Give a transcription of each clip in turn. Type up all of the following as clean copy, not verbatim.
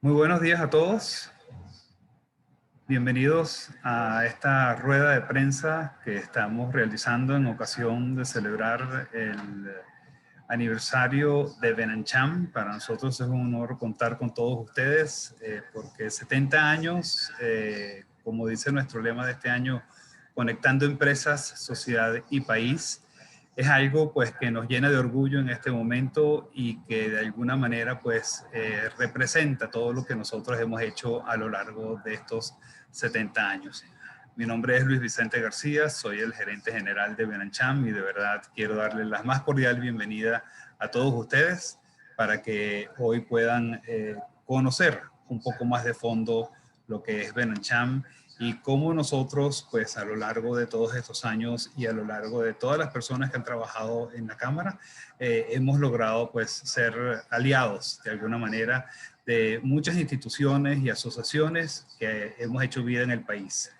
Muy buenos días a todos. Bienvenidos a esta rueda de prensa que estamos realizando en ocasión de celebrar el aniversario de Benancham. Para nosotros es un honor contar con todos ustedes porque 70 años, como dice nuestro lema de este año, conectando empresas, sociedad y país, es algo pues que nos llena de orgullo en este momento y que de alguna manera pues representa todo lo que nosotros hemos hecho a lo largo de estos 70 años. Mi nombre es Luis Vicente García, soy el gerente general de Benancham y de verdad quiero darles la más cordial bienvenida a todos ustedes para que hoy puedan conocer un poco más de fondo lo que es Benancham y cómo nosotros, pues a lo largo de todos estos años y a lo largo de todas las personas que han trabajado en la Cámara, hemos logrado pues ser aliados de alguna manera de muchas instituciones y asociaciones que hemos hecho vida en el país.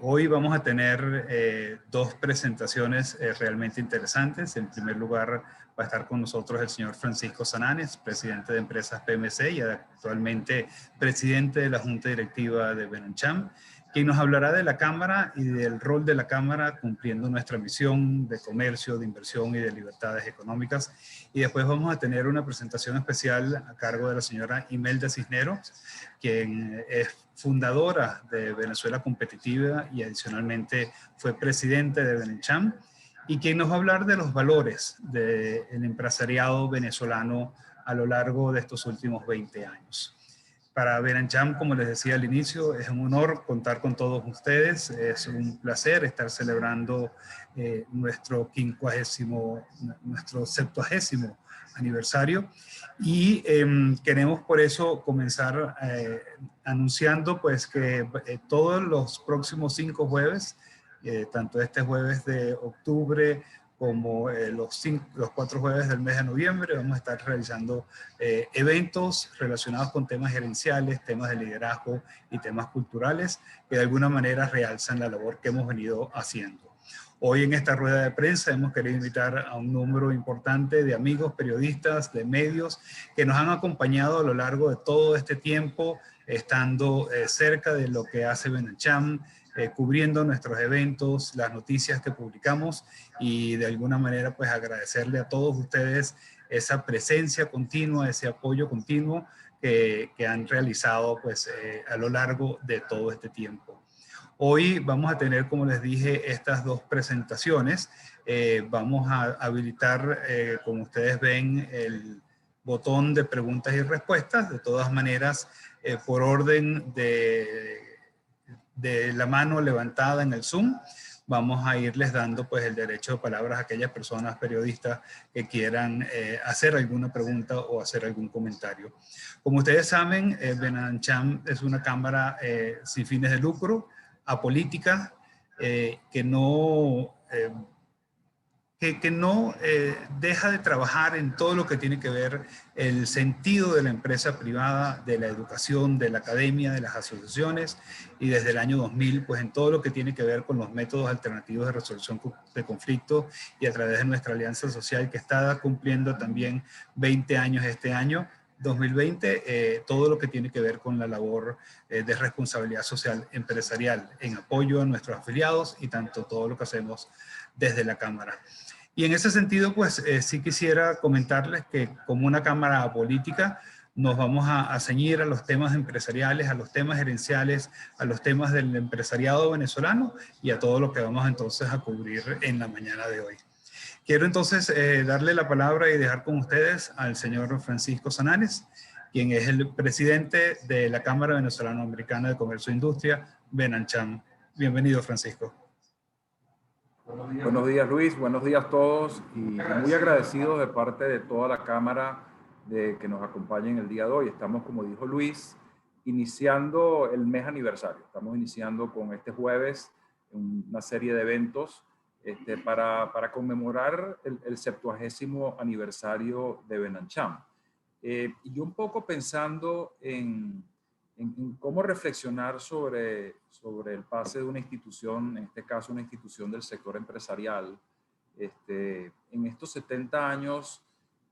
Hoy vamos a tener dos presentaciones realmente interesantes. En primer lugar, va a estar con nosotros el señor Francisco Sananes, presidente de Empresas PMC y actualmente presidente de la Junta Directiva de Benancham, quien nos hablará de la Cámara y del rol de la Cámara cumpliendo nuestra misión de comercio, de inversión y de libertades económicas. Y después vamos a tener una presentación especial a cargo de la señora Imelda Cisneros, quien es fundadora de Venezuela Competitiva y adicionalmente fue presidente de Benancham, y quien nos va a hablar de los valores del empresariado venezolano a lo largo de estos últimos 20 años. Para Benancham, como les decía al inicio, es un honor contar con todos ustedes. Es un placer estar celebrando nuestro 70º aniversario. Y queremos por eso comenzar anunciando pues que todos los próximos 5 jueves, tanto este jueves de octubre como los 4 jueves del mes de noviembre, vamos a estar realizando eventos relacionados con temas gerenciales, temas de liderazgo y temas culturales que de alguna manera realzan la labor que hemos venido haciendo. Hoy en esta rueda de prensa hemos querido invitar a un número importante de amigos, periodistas, de medios que nos han acompañado a lo largo de todo este tiempo, estando cerca de lo que hace Benancham, cubriendo nuestros eventos, las noticias que publicamos y de alguna manera pues agradecerle a todos ustedes esa presencia continua, ese apoyo continuo que han realizado pues a lo largo de todo este tiempo. Hoy vamos a tener, como les dije, estas dos presentaciones. Vamos a habilitar, como ustedes ven, el botón de preguntas y respuestas. De todas maneras, por orden de la mano levantada en el Zoom, vamos a irles dando pues el derecho de palabras a aquellas personas periodistas que quieran hacer alguna pregunta o hacer algún comentario. Como ustedes saben, Benancham es una cámara sin fines de lucro, apolítica, que no deja de trabajar en todo lo que tiene que ver el sentido de la empresa privada, de la educación, de la academia, de las asociaciones y desde el año 2000, pues en todo lo que tiene que ver con los métodos alternativos de resolución de conflictos y a través de nuestra alianza social que está cumpliendo también 20 años este año, 2020, todo lo que tiene que ver con la labor de responsabilidad social empresarial en apoyo a nuestros afiliados y tanto todo lo que hacemos desde la Cámara. Y en ese sentido, pues sí quisiera comentarles que como una Cámara política nos vamos a ceñir a los temas empresariales, a los temas gerenciales, a los temas del empresariado venezolano y a todo lo que vamos entonces a cubrir en la mañana de hoy. Quiero entonces darle la palabra y dejar con ustedes al señor Francisco Sananes, quien es el presidente de la Cámara Venezolano-Americana de Comercio e Industria, Benancham. Bienvenido, Francisco. Buenos días, Luis. Buenos días a todos y muy agradecidos de parte de toda la Cámara de que nos acompañen el día de hoy. Estamos, como dijo Luis, iniciando el mes aniversario. Estamos iniciando con este jueves una serie de eventos para conmemorar el 70º aniversario de Benancham. Y yo un poco pensando en cómo reflexionar sobre el pase de una institución, en este caso una institución del sector empresarial, en estos 70 años,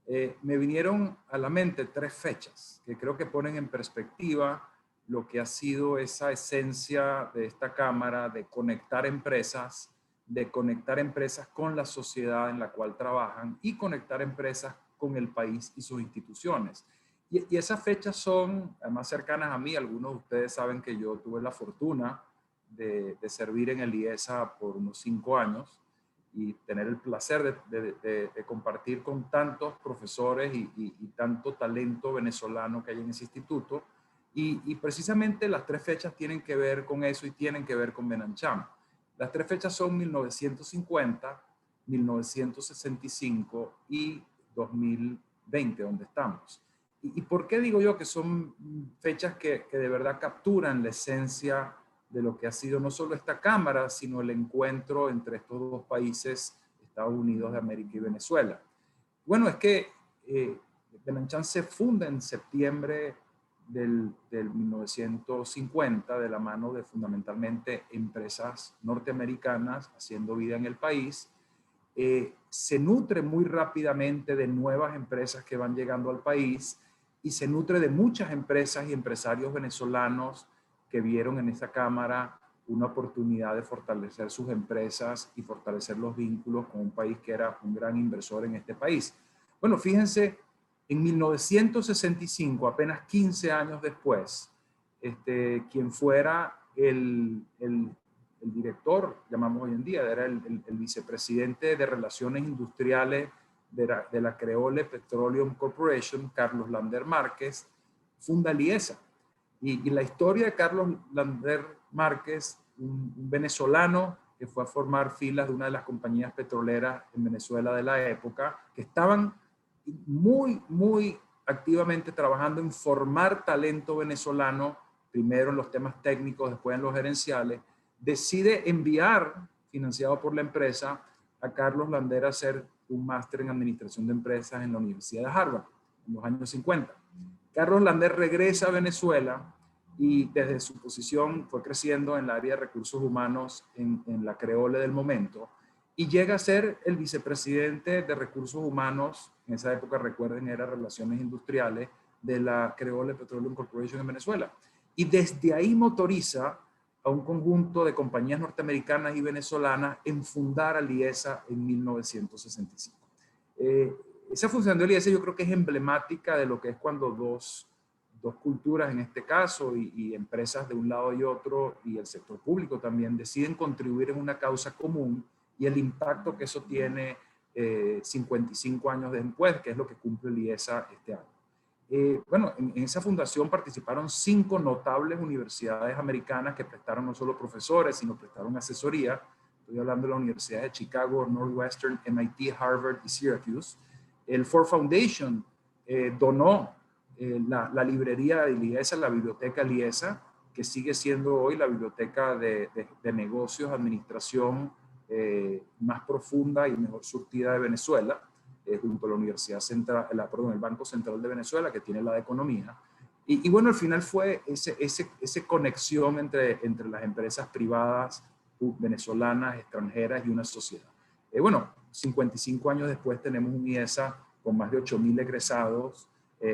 me vinieron a la mente 3 fechas que creo que ponen en perspectiva lo que ha sido esa esencia de esta Cámara de conectar empresas con la sociedad en la cual trabajan y conectar empresas con el país y sus instituciones. Y esas fechas son además cercanas a mí. Algunos de ustedes saben que yo tuve la fortuna de servir en el IESA por unos 5 años y tener el placer de compartir con tantos profesores y tanto talento venezolano que hay en ese instituto. Y precisamente las 3 fechas tienen que ver con eso y tienen que ver con Benancham. Las 3 fechas son 1950, 1965 y 2020, donde estamos. ¿Y por qué digo yo que son fechas que de verdad capturan la esencia de lo que ha sido no solo esta Cámara, sino el encuentro entre estos 2 países, Estados Unidos de América y Venezuela? Bueno, es que Benancham se funda en septiembre del 1950 de la mano de fundamentalmente empresas norteamericanas haciendo vida en el país. Se nutre muy rápidamente de nuevas empresas que van llegando al país y se nutre de muchas empresas y empresarios venezolanos que vieron en esta Cámara una oportunidad de fortalecer sus empresas y fortalecer los vínculos con un país que era un gran inversor en este país. Bueno, fíjense, en 1965, apenas 15 años después, quien fuera el director, llamamos hoy en día, era el vicepresidente de Relaciones Industriales de la Creole Petroleum Corporation, Carlos Lander Márquez, funda Liesa. Y la historia de Carlos Lander Márquez, un venezolano que fue a formar filas de una de las compañías petroleras en Venezuela de la época, que estaban muy activamente trabajando en formar talento venezolano, primero en los temas técnicos, después en los gerenciales, decide enviar, financiado por la empresa, a Carlos Lander a hacer un máster en administración de empresas en la Universidad de Harvard en los años 50. Carlos Lander regresa a Venezuela y desde su posición fue creciendo en el área de recursos humanos en la Creole del momento y llega a ser el vicepresidente de recursos humanos, en esa época recuerden era Relaciones Industriales, de la Creole Petroleum Corporation en Venezuela. Y desde ahí motoriza a un conjunto de compañías norteamericanas y venezolanas en fundar a Liesa en 1965. Esa función de Liesa yo creo que es emblemática de lo que es cuando dos culturas en este caso y empresas de un lado y otro y el sector público también deciden contribuir en una causa común y el impacto que eso tiene 55 años después, que es lo que cumple Liesa este año. Bueno, en esa fundación participaron 5 notables universidades americanas que prestaron no solo profesores, sino prestaron asesoría. Estoy hablando de la Universidad de Chicago, Northwestern, MIT, Harvard y Syracuse. El Ford Foundation donó la librería de Liesa, la biblioteca Liesa, que sigue siendo hoy la biblioteca de negocios, administración más profunda y mejor surtida de Venezuela, junto a la Universidad Central, el Banco Central de Venezuela, que tiene la de Economía. Y bueno, al final fue esa conexión entre las empresas privadas venezolanas, extranjeras y una sociedad. Bueno, 55 años después tenemos un IESA con más de 8,000 egresados,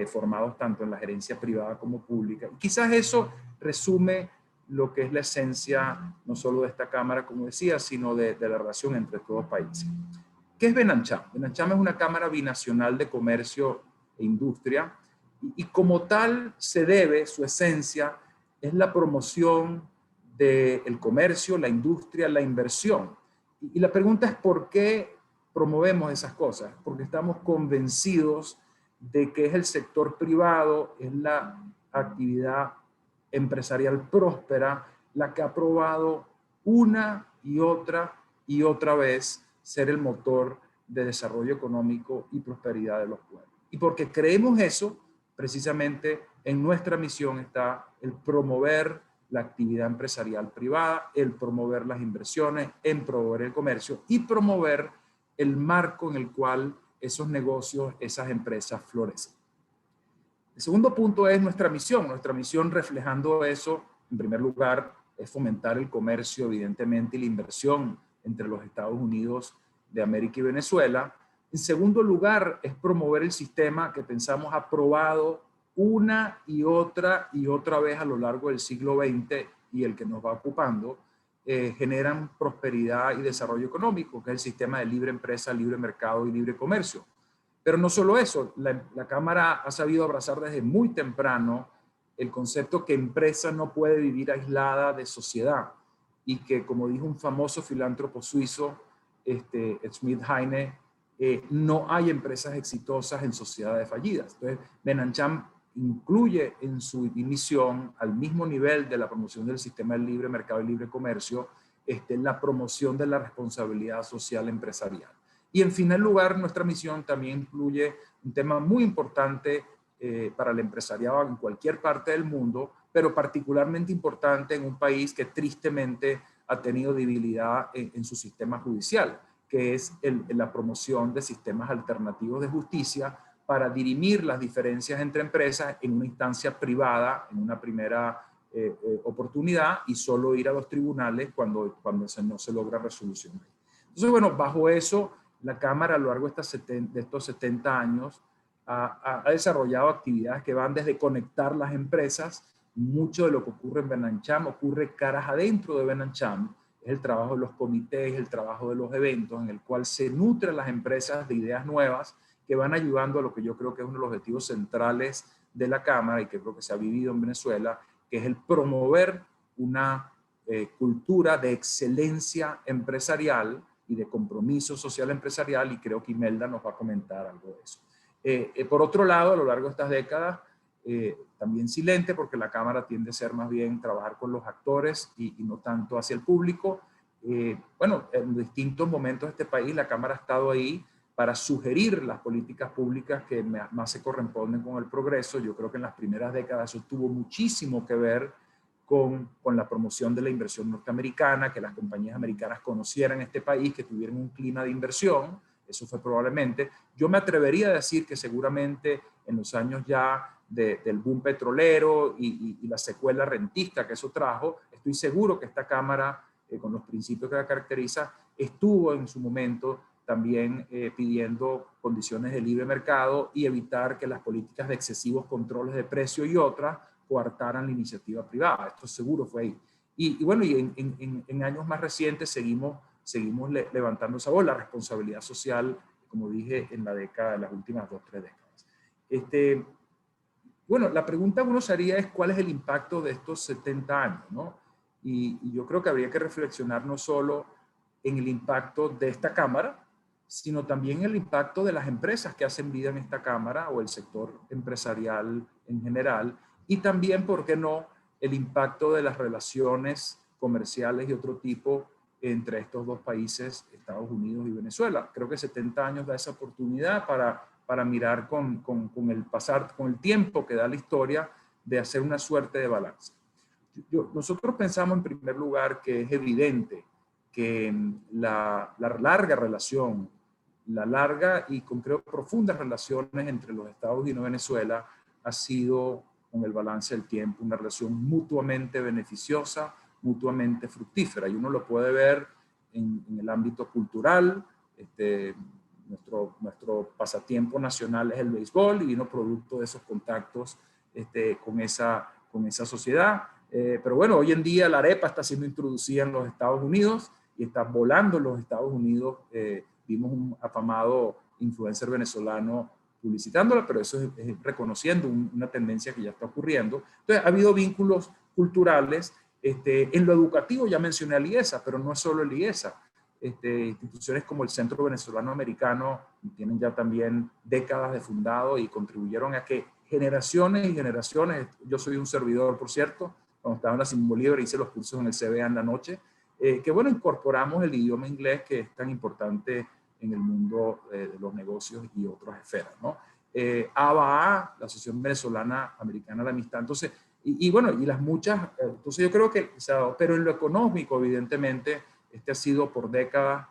formados tanto en la gerencia privada como pública. Y quizás eso resume lo que es la esencia no solo de esta Cámara, como decía, sino de la relación entre todos los países. ¿Qué es Benancham? Benancham es una Cámara binacional de comercio e industria y como tal se debe, su esencia es la promoción del comercio, la industria, la inversión. Y la pregunta es ¿por qué promovemos esas cosas? Porque estamos convencidos de que es el sector privado, es la actividad empresarial próspera la que ha probado una y otra vez ser el motor de desarrollo económico y prosperidad de los pueblos. Y porque creemos eso, precisamente en nuestra misión está el promover la actividad empresarial privada, el promover las inversiones, en promover el comercio y promover el marco en el cual esos negocios, esas empresas florecen. El segundo punto es nuestra misión reflejando eso, en primer lugar, es fomentar el comercio, evidentemente, y la inversión entre los Estados Unidos de América y Venezuela, En segundo lugar, es promover el sistema que pensamos ha probado una y otra vez a lo largo del siglo XX y el que nos va ocupando, generan prosperidad y desarrollo económico, que es el sistema de libre empresa, libre mercado y libre comercio. Pero no solo eso, la Cámara ha sabido abrazar desde muy temprano el concepto que empresa no puede vivir aislada de sociedad y que, como dijo un famoso filántropo suizo, Schmidt-Heine, no hay empresas exitosas en sociedades fallidas. Entonces, Benancham incluye en su misión, al mismo nivel de la promoción del sistema del libre mercado y libre comercio, la promoción de la responsabilidad social empresarial. Y en final lugar, nuestra misión también incluye un tema muy importante para el empresariado en cualquier parte del mundo, pero particularmente importante en un país que tristemente ha tenido debilidad en su sistema judicial, que es la promoción de sistemas alternativos de justicia para dirimir las diferencias entre empresas en una instancia privada, en una primera oportunidad, y solo ir a los tribunales cuando no se logra resolución. Entonces, bueno, bajo eso, la Cámara a lo largo de estos 70 años ha desarrollado actividades que van desde conectar las empresas. Mucho de lo que ocurre en Benancham ocurre caras adentro de Benancham. Es el trabajo de los comités, el trabajo de los eventos, en el cual se nutren las empresas de ideas nuevas que van ayudando a lo que yo creo que es uno de los objetivos centrales de la Cámara y que creo que se ha vivido en Venezuela, que es el promover una cultura de excelencia empresarial y de compromiso social empresarial, y creo que Imelda nos va a comentar algo de eso. Por otro lado, a lo largo de estas décadas, también silente, porque la Cámara tiende a ser más bien trabajar con los actores y no tanto hacia el público. Bueno, en distintos momentos de este país, la Cámara ha estado ahí para sugerir las políticas públicas que más se corresponden con el progreso. Yo creo que en las primeras décadas eso tuvo muchísimo que ver con la promoción de la inversión norteamericana, que las compañías americanas conocieran este país, que tuvieran un clima de inversión. Eso fue probablemente. Yo me atrevería a decir que seguramente en los años ya del boom petrolero y la secuela rentista que eso trajo, estoy seguro que esta Cámara, con los principios que la caracteriza, estuvo en su momento también pidiendo condiciones de libre mercado y evitar que las políticas de excesivos controles de precio y otras coartaran la iniciativa privada. Esto seguro fue ahí. Y bueno, y en años más recientes seguimos levantando esa voz, la responsabilidad social, como dije, en las últimas 2 o 3 décadas. Bueno, la pregunta uno se haría es cuál es el impacto de estos 70 años, ¿no? Y yo creo que habría que reflexionar no solo en el impacto de esta Cámara, sino también el impacto de las empresas que hacen vida en esta Cámara o el sector empresarial en general, y también, ¿por qué no?, el impacto de las relaciones comerciales y otro tipo entre estos dos países, Estados Unidos y Venezuela. Creo que 70 años da esa oportunidad para mirar con el tiempo que da la historia, de hacer una suerte de balance. Nosotros pensamos en primer lugar que es evidente que la larga relación, la larga y creo profundas relaciones entre los Estados Unidos y Venezuela ha sido, con el balance del tiempo, una relación mutuamente beneficiosa, mutuamente fructífera. Y uno lo puede ver en el ámbito cultural. Nuestro pasatiempo nacional es el béisbol y vino producto de esos contactos con esa sociedad. Pero bueno, hoy en día la arepa está siendo introducida en los Estados Unidos y está volando en los Estados Unidos. Vimos un afamado influencer venezolano publicitándola, pero eso es reconociendo una tendencia que ya está ocurriendo. Entonces, ha habido vínculos culturales. En lo educativo ya mencioné al IESA, pero no es solo el IESA. Instituciones como el Centro Venezolano Americano tienen ya también décadas de fundado y contribuyeron a que generaciones y generaciones, yo soy un servidor, por cierto, cuando estaba en la Simón Bolívar hice los cursos en el CBA en la noche, que bueno, incorporamos el idioma inglés, que es tan importante en el mundo de los negocios y otras esferas, ¿no? ABA, la Asociación Venezolana Americana de la Amistad. Entonces, bueno, y las muchas, entonces yo creo que, pero en lo económico, evidentemente, ha sido por décadas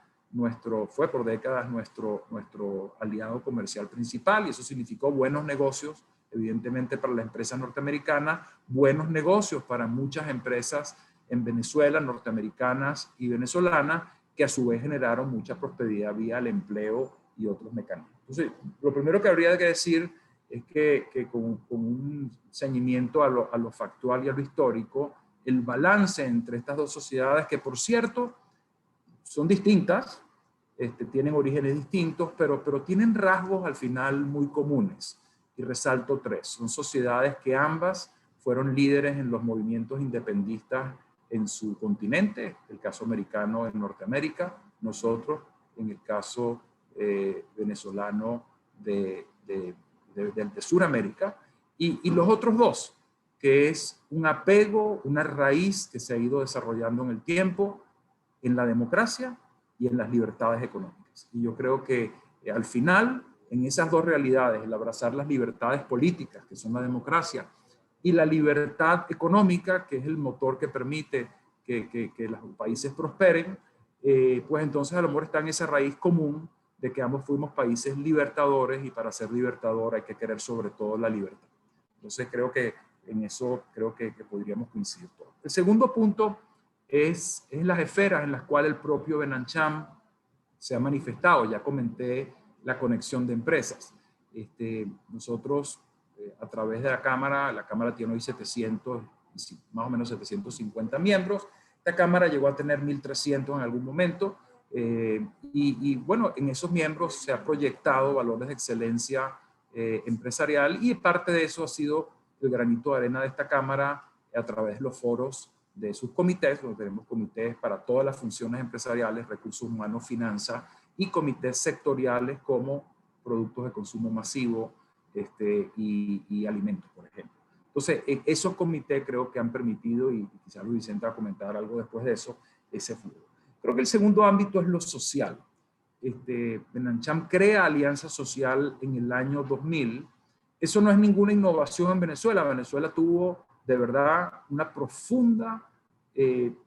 fue por décadas nuestro aliado comercial principal, y eso significó buenos negocios, evidentemente, para la empresa norteamericana, buenos negocios para muchas empresas en Venezuela, norteamericanas y venezolanas, que a su vez generaron mucha prosperidad vía el empleo y otros mecanismos. Entonces, lo primero que habría que decir es que con un ceñimiento a lo factual y a lo histórico, el balance entre estas dos sociedades, que por cierto son distintas, tienen orígenes distintos, pero tienen rasgos al final muy comunes. Y resalto tres. Son sociedades que ambas fueron líderes en los movimientos independistas en su continente, el caso americano en Norteamérica, nosotros en el caso venezolano de Sudamérica, y los otros dos, que es un apego, una raíz que se ha ido desarrollando en el tiempo en la democracia y en las libertades económicas. Y yo creo que al final, en esas dos realidades, el abrazar las libertades políticas, que son la democracia, y la libertad económica, que es el motor que permite que los países prosperen, pues entonces a lo mejor está en esa raíz común de que ambos fuimos países libertadores, y para ser libertador hay que querer sobre todo la libertad. Entonces creo que en eso que podríamos coincidir todos. El segundo punto es las esferas en las cuales el propio Benancham se ha manifestado. Ya comenté la conexión de empresas. Nosotros, a través de la Cámara tiene hoy 700, más o menos 750 miembros. Esta Cámara llegó a tener 1.300 en algún momento. Y bueno, en esos miembros se ha proyectado valores de excelencia empresarial, y parte de eso ha sido el granito de arena de esta Cámara a través de los foros de sus comités, donde tenemos comités para todas las funciones empresariales, recursos humanos, finanzas, y comités sectoriales como productos de consumo masivo y alimentos, por ejemplo. Entonces, esos comités creo que han permitido, y quizás Luis Vicente va a comentar algo después de eso, ese flujo. Creo que el segundo ámbito es lo social. Benancham crea Alianza Social en el año 2000. Eso no es ninguna innovación en Venezuela. Venezuela tuvo de verdad una profunda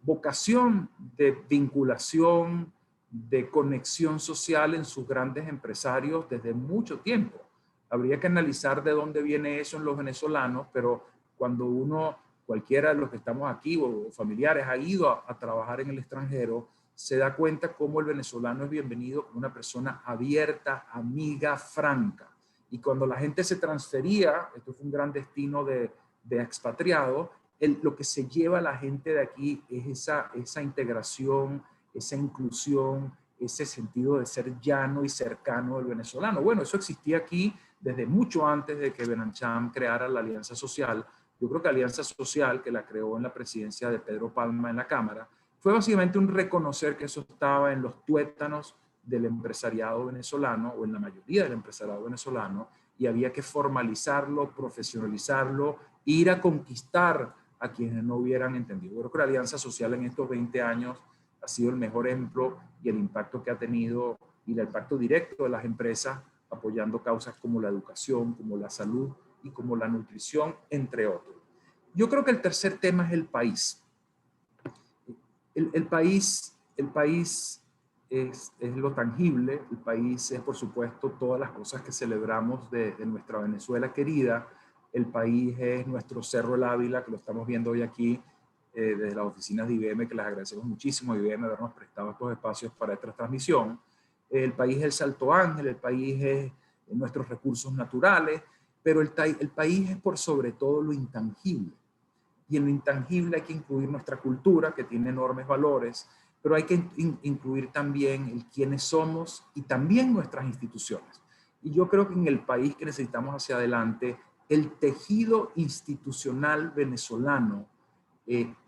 vocación de vinculación, de conexión social en sus grandes empresarios desde mucho tiempo. Habría que analizar de dónde viene eso en los venezolanos, pero cuando cualquiera de los que estamos aquí o familiares ha ido a trabajar en el extranjero, se da cuenta cómo el venezolano es bienvenido como una persona abierta, amiga, franca. Y cuando la gente se transfería, esto fue un gran destino de expatriados, lo que se lleva a la gente de aquí es esa integración, esa inclusión, ese sentido de ser llano y cercano del venezolano. Bueno, eso existía aquí desde mucho antes de que Benancham creara la Alianza Social. Yo creo que Alianza Social, que la creó en la presidencia de Pedro Palma en la Cámara, fue básicamente un reconocer que eso estaba en los tuétanos del empresariado venezolano, o en la mayoría del empresariado venezolano, y había que formalizarlo, profesionalizarlo, ir a conquistar a quienes no hubieran entendido. Yo creo que la Alianza Social en estos 20 años ha sido el mejor ejemplo, y el impacto que ha tenido, y el impacto directo de las empresas apoyando causas como la educación, como la salud y como la nutrición, entre otros. Yo creo que el tercer tema es el país. El país es lo tangible. El país es, por supuesto, todas las cosas que celebramos de nuestra Venezuela querida. El país es nuestro Cerro El Ávila, que lo estamos viendo hoy aquí desde las oficinas de IBM, que les agradecemos muchísimo a IBM habernos prestado estos espacios para esta transmisión. El país es el Salto Ángel, el país es nuestros recursos naturales, pero el país es por sobre todo lo intangible. Y en lo intangible hay que incluir nuestra cultura, que tiene enormes valores, pero hay que incluir también el quiénes somos y también nuestras instituciones. Y yo creo que en el país que necesitamos hacia adelante, el tejido institucional venezolano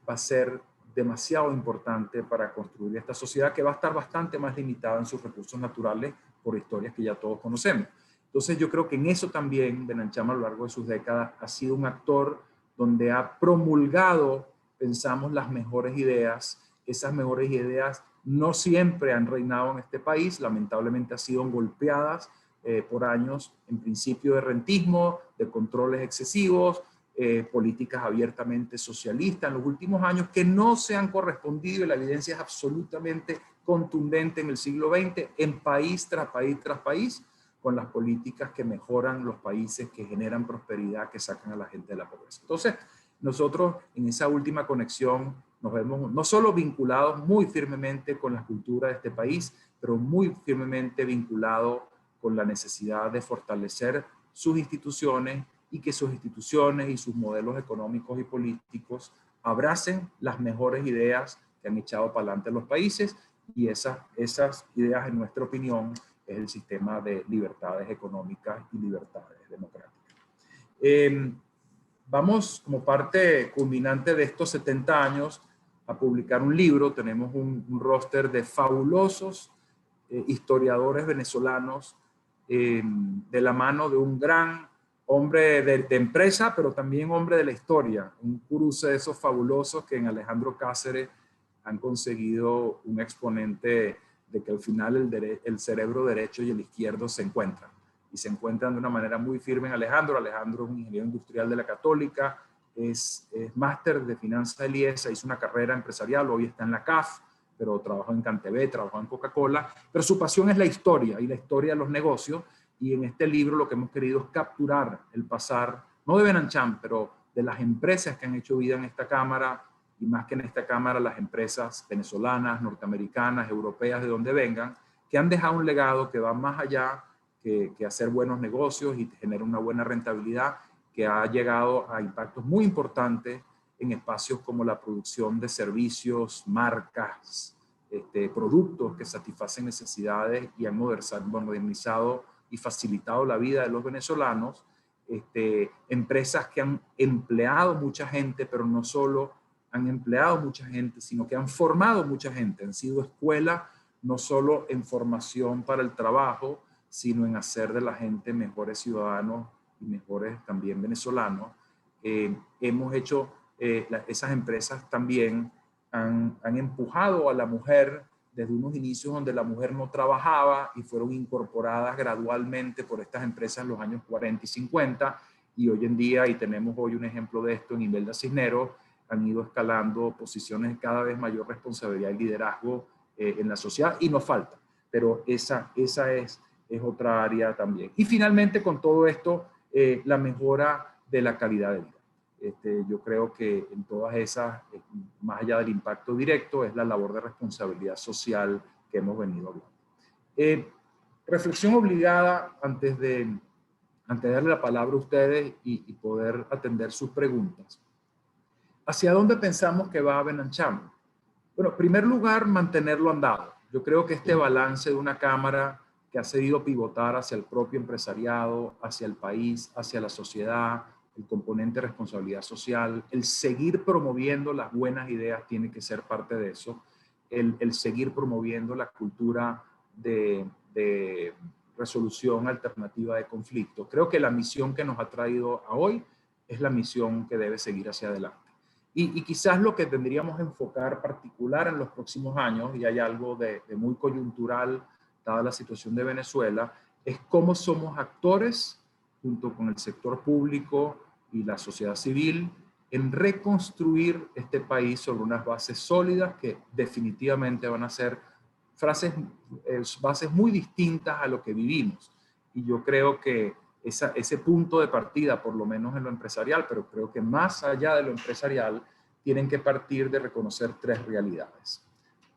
va a ser demasiado importante para construir esta sociedad, que va a estar bastante más limitada en sus recursos naturales por historias que ya todos conocemos. Entonces yo creo que en eso también Benancham, a lo largo de sus décadas, ha sido un actor donde ha promulgado, pensamos, las mejores ideas. Esas mejores ideas no siempre han reinado en este país, lamentablemente han sido golpeadas por años, en principio de rentismo, de controles excesivos, políticas abiertamente socialistas en los últimos años que no se han correspondido, y la evidencia es absolutamente contundente en el siglo XX, en país tras país tras país, con las políticas que mejoran los países, que generan prosperidad, que sacan a la gente de la pobreza. Entonces, nosotros en esa última conexión nos vemos no solo vinculados muy firmemente con la cultura de este país, pero muy firmemente vinculados con la necesidad de fortalecer sus instituciones y que sus instituciones y sus modelos económicos y políticos abracen las mejores ideas que han echado para adelante los países, y esas ideas, en nuestra opinión, es el sistema de libertades económicas y libertades democráticas. Vamos, como parte culminante de estos 70 años, a publicar un libro. Tenemos un roster de fabulosos historiadores venezolanos, de la mano de un gran hombre de empresa, pero también hombre de la historia, un cruce de esos fabulosos que en Alejandro Cáceres han conseguido un exponente de que al final el cerebro derecho y el izquierdo se encuentran. Y se encuentran de una manera muy firme en Alejandro. Alejandro es un ingeniero industrial de la Católica, es máster de finanzas del IESA, hizo una carrera empresarial, hoy está en la CAF, pero trabajó en CanTV, trabajó en Coca-Cola, pero su pasión es la historia y la historia de los negocios, y en este libro lo que hemos querido es capturar el pasar, no de Benancham, pero de las empresas que han hecho vida en esta Cámara, y más que en esta Cámara, las empresas venezolanas, norteamericanas, europeas, de donde vengan, que han dejado un legado que va más allá que hacer buenos negocios y generar una buena rentabilidad, que ha llegado a impactos muy importantes en espacios como la producción de servicios, marcas, productos que satisfacen necesidades y han modernizado y facilitado la vida de los venezolanos, empresas que han empleado mucha gente, pero no solo han empleado mucha gente, sino que han formado mucha gente, han sido escuelas no solo en formación para el trabajo, sino en hacer de la gente mejores ciudadanos y mejores también venezolanos. Hemos hecho, esas empresas también han empujado a la mujer desde unos inicios donde la mujer no trabajaba y fueron incorporadas gradualmente por estas empresas en los años 40 y 50, y hoy en día, y tenemos hoy un ejemplo de esto en Imelda Cisneros, han ido escalando posiciones de cada vez mayor responsabilidad y liderazgo en la sociedad, y nos falta, pero esa es otra área también. Y finalmente, con todo esto, la mejora de la calidad de vida. Yo creo que en todas esas, más allá del impacto directo, es la labor de responsabilidad social que hemos venido hablando. Reflexión obligada antes de darle la palabra a ustedes y poder atender sus preguntas. ¿Hacia dónde pensamos que va Benancham? Bueno, en primer lugar, mantenerlo andado. Yo creo que este balance de una Cámara que ha seguido pivotar hacia el propio empresariado, hacia el país, hacia la sociedad, el componente de responsabilidad social, el seguir promoviendo las buenas ideas tiene que ser parte de eso, el seguir promoviendo la cultura de resolución alternativa de conflictos. Creo que la misión que nos ha traído a hoy es la misión que debe seguir hacia adelante. Y quizás lo que tendríamos que enfocar particular en los próximos años, y hay algo de muy coyuntural dada la situación de Venezuela, es cómo somos actores junto con el sector público y la sociedad civil en reconstruir este país sobre unas bases sólidas que definitivamente van a ser bases muy distintas a lo que vivimos. Y yo creo que ese punto de partida, por lo menos en lo empresarial, pero creo que más allá de lo empresarial, tienen que partir de reconocer tres realidades.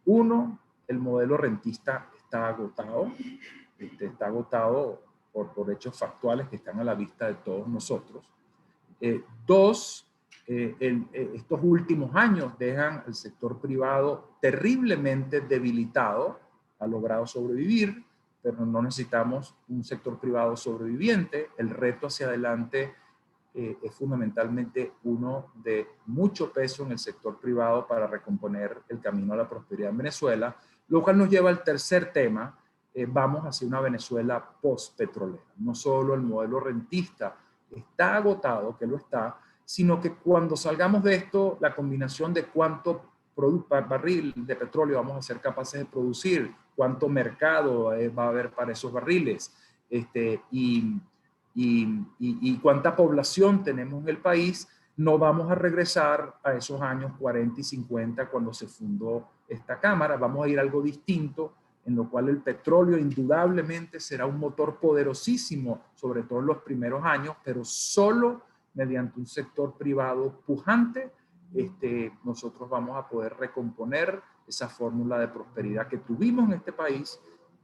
Uno, el modelo rentista está agotado. Está agotado por hechos factuales que están a la vista de todos nosotros. Dos, estos últimos años dejan al sector privado terriblemente debilitado. Ha logrado sobrevivir, pero no necesitamos un sector privado sobreviviente. El reto hacia adelante es fundamentalmente uno de mucho peso en el sector privado para recomponer el camino a la prosperidad en Venezuela, lo cual nos lleva al tercer tema. Vamos hacia una Venezuela post-petrolera. No solo el modelo rentista está agotado, que lo está, sino que cuando salgamos de esto, la combinación de cuánto barril de petróleo vamos a ser capaces de producir, cuánto mercado va a haber para esos barriles, y cuánta población tenemos en el país, no vamos a regresar a esos años 40 y 50 cuando se fundó esta Cámara. Vamos a ir a algo distinto, en lo cual el petróleo indudablemente será un motor poderosísimo, sobre todo en los primeros años, pero solo mediante un sector privado pujante nosotros vamos a poder recomponer esa fórmula de prosperidad que tuvimos en este país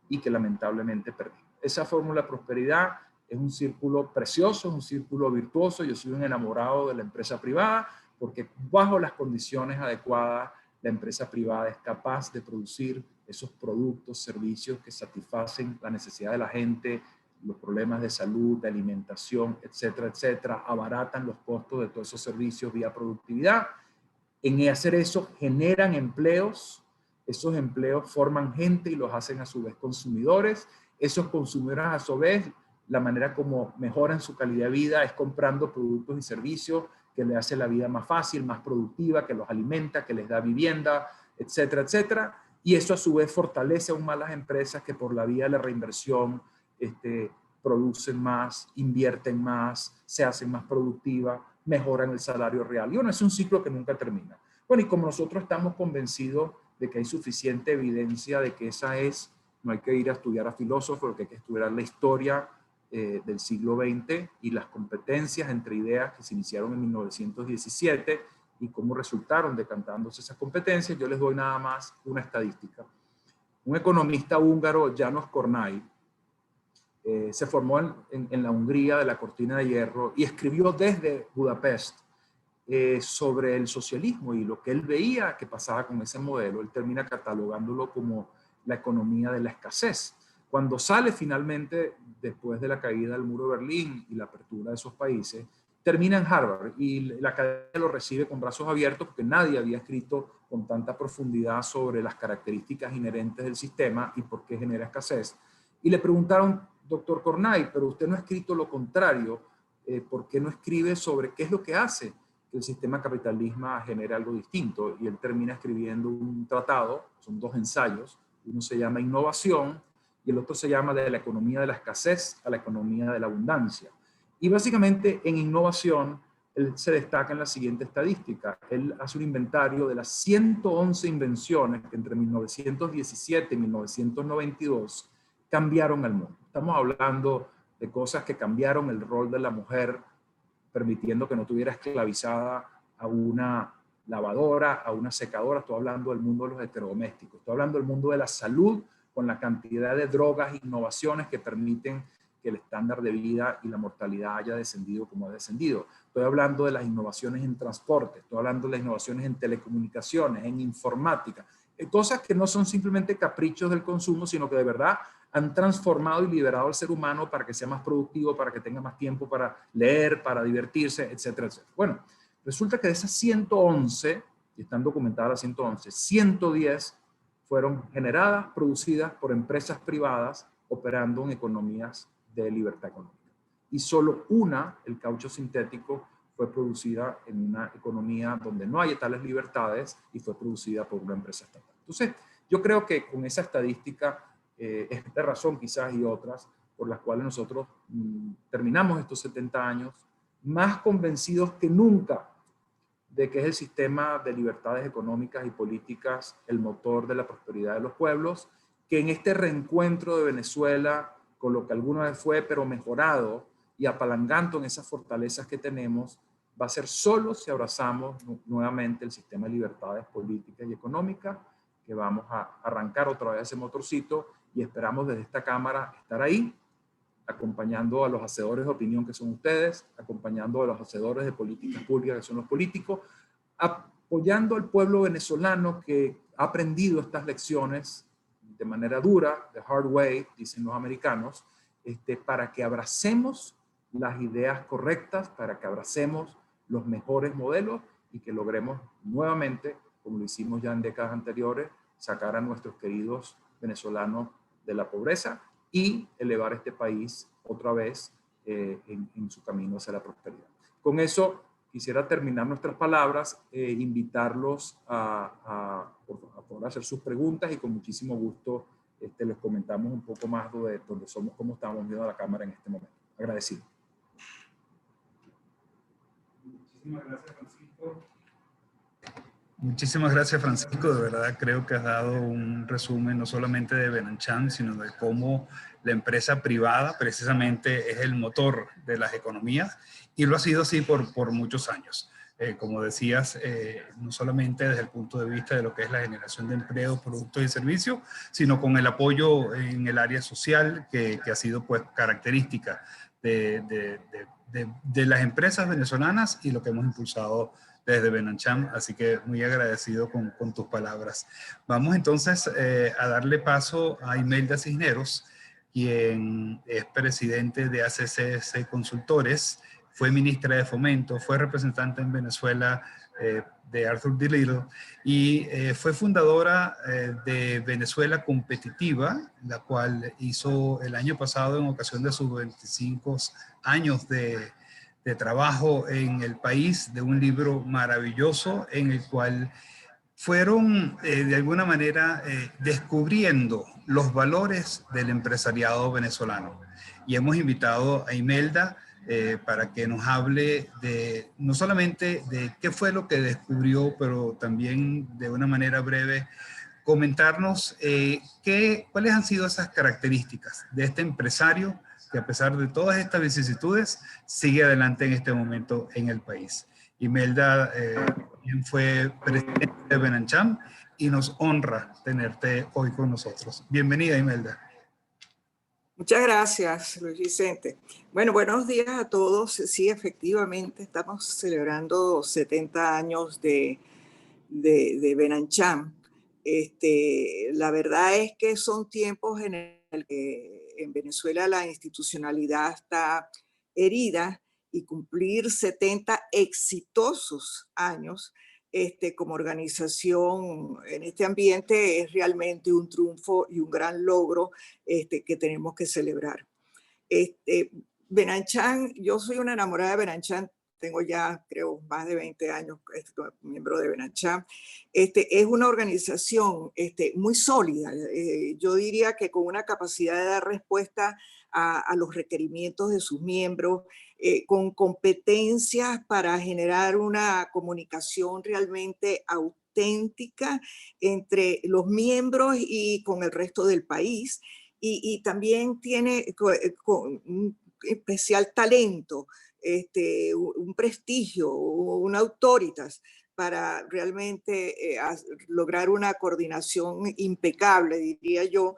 y que lamentablemente perdimos. Esa fórmula de prosperidad es un círculo precioso, es un círculo virtuoso. Yo soy un enamorado de la empresa privada porque bajo las condiciones adecuadas, la empresa privada es capaz de producir esos productos, servicios que satisfacen la necesidad de la gente, los problemas de salud, de alimentación, etcétera, etcétera, abaratan los costos de todos esos servicios vía productividad. En hacer eso generan empleos, esos empleos forman gente y los hacen a su vez consumidores. Esos consumidores a su vez, la manera como mejoran su calidad de vida es comprando productos y servicios que les hace la vida más fácil, más productiva, que los alimenta, que les da vivienda, etcétera, etcétera. Y eso a su vez fortalece aún más las empresas que por la vía de la reinversión producen más, invierten más, se hacen más productivas, mejoran el salario real. Y bueno, es un ciclo que nunca termina. Bueno, y como nosotros estamos convencidos de que hay suficiente evidencia de que esa es, no hay que ir a estudiar a filósofos, que hay que estudiar la historia del siglo XX y las competencias entre ideas que se iniciaron en 1917 y cómo resultaron decantándose esas competencias. Yo les doy nada más una estadística. Un economista húngaro, János Kornai, se formó en la Hungría de la Cortina de Hierro y escribió desde Budapest sobre el socialismo y lo que él veía que pasaba con ese modelo. Él termina catalogándolo como la economía de la escasez. Cuando sale finalmente, después de la caída del muro de Berlín y la apertura de esos países, termina en Harvard y la academia lo recibe con brazos abiertos porque nadie había escrito con tanta profundidad sobre las características inherentes del sistema y por qué genera escasez. Y le preguntaron, doctor Kornai, pero usted no ha escrito lo contrario, ¿por qué no escribe sobre qué es lo que hace que el sistema capitalista genere algo distinto? Y él termina escribiendo un tratado, son 2 ensayos, uno se llama Innovación y el otro se llama De la economía de la escasez a la economía de la abundancia. Y básicamente en innovación, él se destaca en la siguiente estadística. Él hace un inventario de las 111 invenciones que entre 1917 y 1992 cambiaron el mundo. Estamos hablando de cosas que cambiaron el rol de la mujer, permitiendo que no tuviera esclavizada a una lavadora, a una secadora. Estoy hablando del mundo de los electrodomésticos. Estoy hablando del mundo de la salud, con la cantidad de drogas e innovaciones que permiten que el estándar de vida y la mortalidad haya descendido como ha descendido. Estoy hablando de las innovaciones en transporte, estoy hablando de las innovaciones en telecomunicaciones, en informática, cosas que no son simplemente caprichos del consumo, sino que de verdad han transformado y liberado al ser humano para que sea más productivo, para que tenga más tiempo para leer, para divertirse, etcétera, etcétera. Bueno, resulta que de esas 111, y están documentadas las 111, 110 fueron generadas, producidas por empresas privadas operando en economías de libertad económica. Y solo una, el caucho sintético, fue producida en una economía donde no hay tales libertades y fue producida por una empresa estatal. Entonces, yo creo que con esa estadística, esta razón quizás y otras, por las cuales nosotros terminamos estos 70 años más convencidos que nunca de que es el sistema de libertades económicas y políticas el motor de la prosperidad de los pueblos, que en este reencuentro de Venezuela con lo que alguna vez fue, pero mejorado y apalancando en esas fortalezas que tenemos, va a ser solo si abrazamos nuevamente el sistema de libertades políticas y económicas, que vamos a arrancar otra vez ese motorcito y esperamos desde esta Cámara estar ahí, acompañando a los hacedores de opinión que son ustedes, acompañando a los hacedores de políticas públicas que son los políticos, apoyando al pueblo venezolano que ha aprendido estas lecciones de manera dura, the hard way, dicen los americanos, para que abracemos las ideas correctas, para que abracemos los mejores modelos y que logremos nuevamente, como lo hicimos ya en décadas anteriores, sacar a nuestros queridos venezolanos de la pobreza y elevar este país otra vez en su camino hacia la prosperidad. Con eso quisiera terminar nuestras palabras, invitarlos a poder hacer sus preguntas y con muchísimo gusto les comentamos un poco más de dónde somos, cómo estamos viendo la Cámara en este momento. Agradecido. Muchísimas gracias, Francisco. Muchísimas gracias, Francisco. De verdad creo que has dado un resumen no solamente de Benancham, sino de cómo la empresa privada precisamente es el motor de las economías y lo ha sido así por muchos años. como decías, no solamente desde el punto de vista de lo que es la generación de empleo, productos y servicios, sino con el apoyo en el área social que ha sido pues característica de las empresas venezolanas y lo que hemos impulsado desde Benancham, así que muy agradecido con tus palabras. Vamos entonces a darle paso a Imelda Cisneros, quien es presidente de ACCS Consultores, fue ministra de Fomento, fue representante en Venezuela de Arthur D. Little y fue fundadora de Venezuela Competitiva, la cual hizo el año pasado en ocasión de sus 25 años de trabajo en el país, de un libro maravilloso en el cual fueron de alguna manera descubriendo los valores del empresariado venezolano. Y hemos invitado a Imelda para que nos hable de no solamente de qué fue lo que descubrió, pero también de una manera breve comentarnos cuáles han sido esas características de este empresario que a pesar de todas estas vicisitudes sigue adelante en este momento en el país. Imelda fue presidente de Benancham y nos honra tenerte hoy con nosotros. Bienvenida, Imelda. Muchas gracias, Luis Vicente. Bueno, buenos días a todos. Sí, efectivamente, estamos celebrando 70 años de Benancham. La verdad es que son tiempos en el que en Venezuela la institucionalidad está herida y cumplir 70 exitosos años como organización en este ambiente es realmente un triunfo y un gran logro que tenemos que celebrar. Benancham, yo soy una enamorada de Benancham, tengo ya creo más de 20 años miembro de Benancham. Es una organización muy sólida, yo diría que con una capacidad de dar respuesta a los requerimientos de sus miembros, con competencias para generar una comunicación realmente auténtica entre los miembros y con el resto del país. Y también tiene un especial talento, un prestigio, una autoritas para realmente lograr una coordinación impecable, diría yo,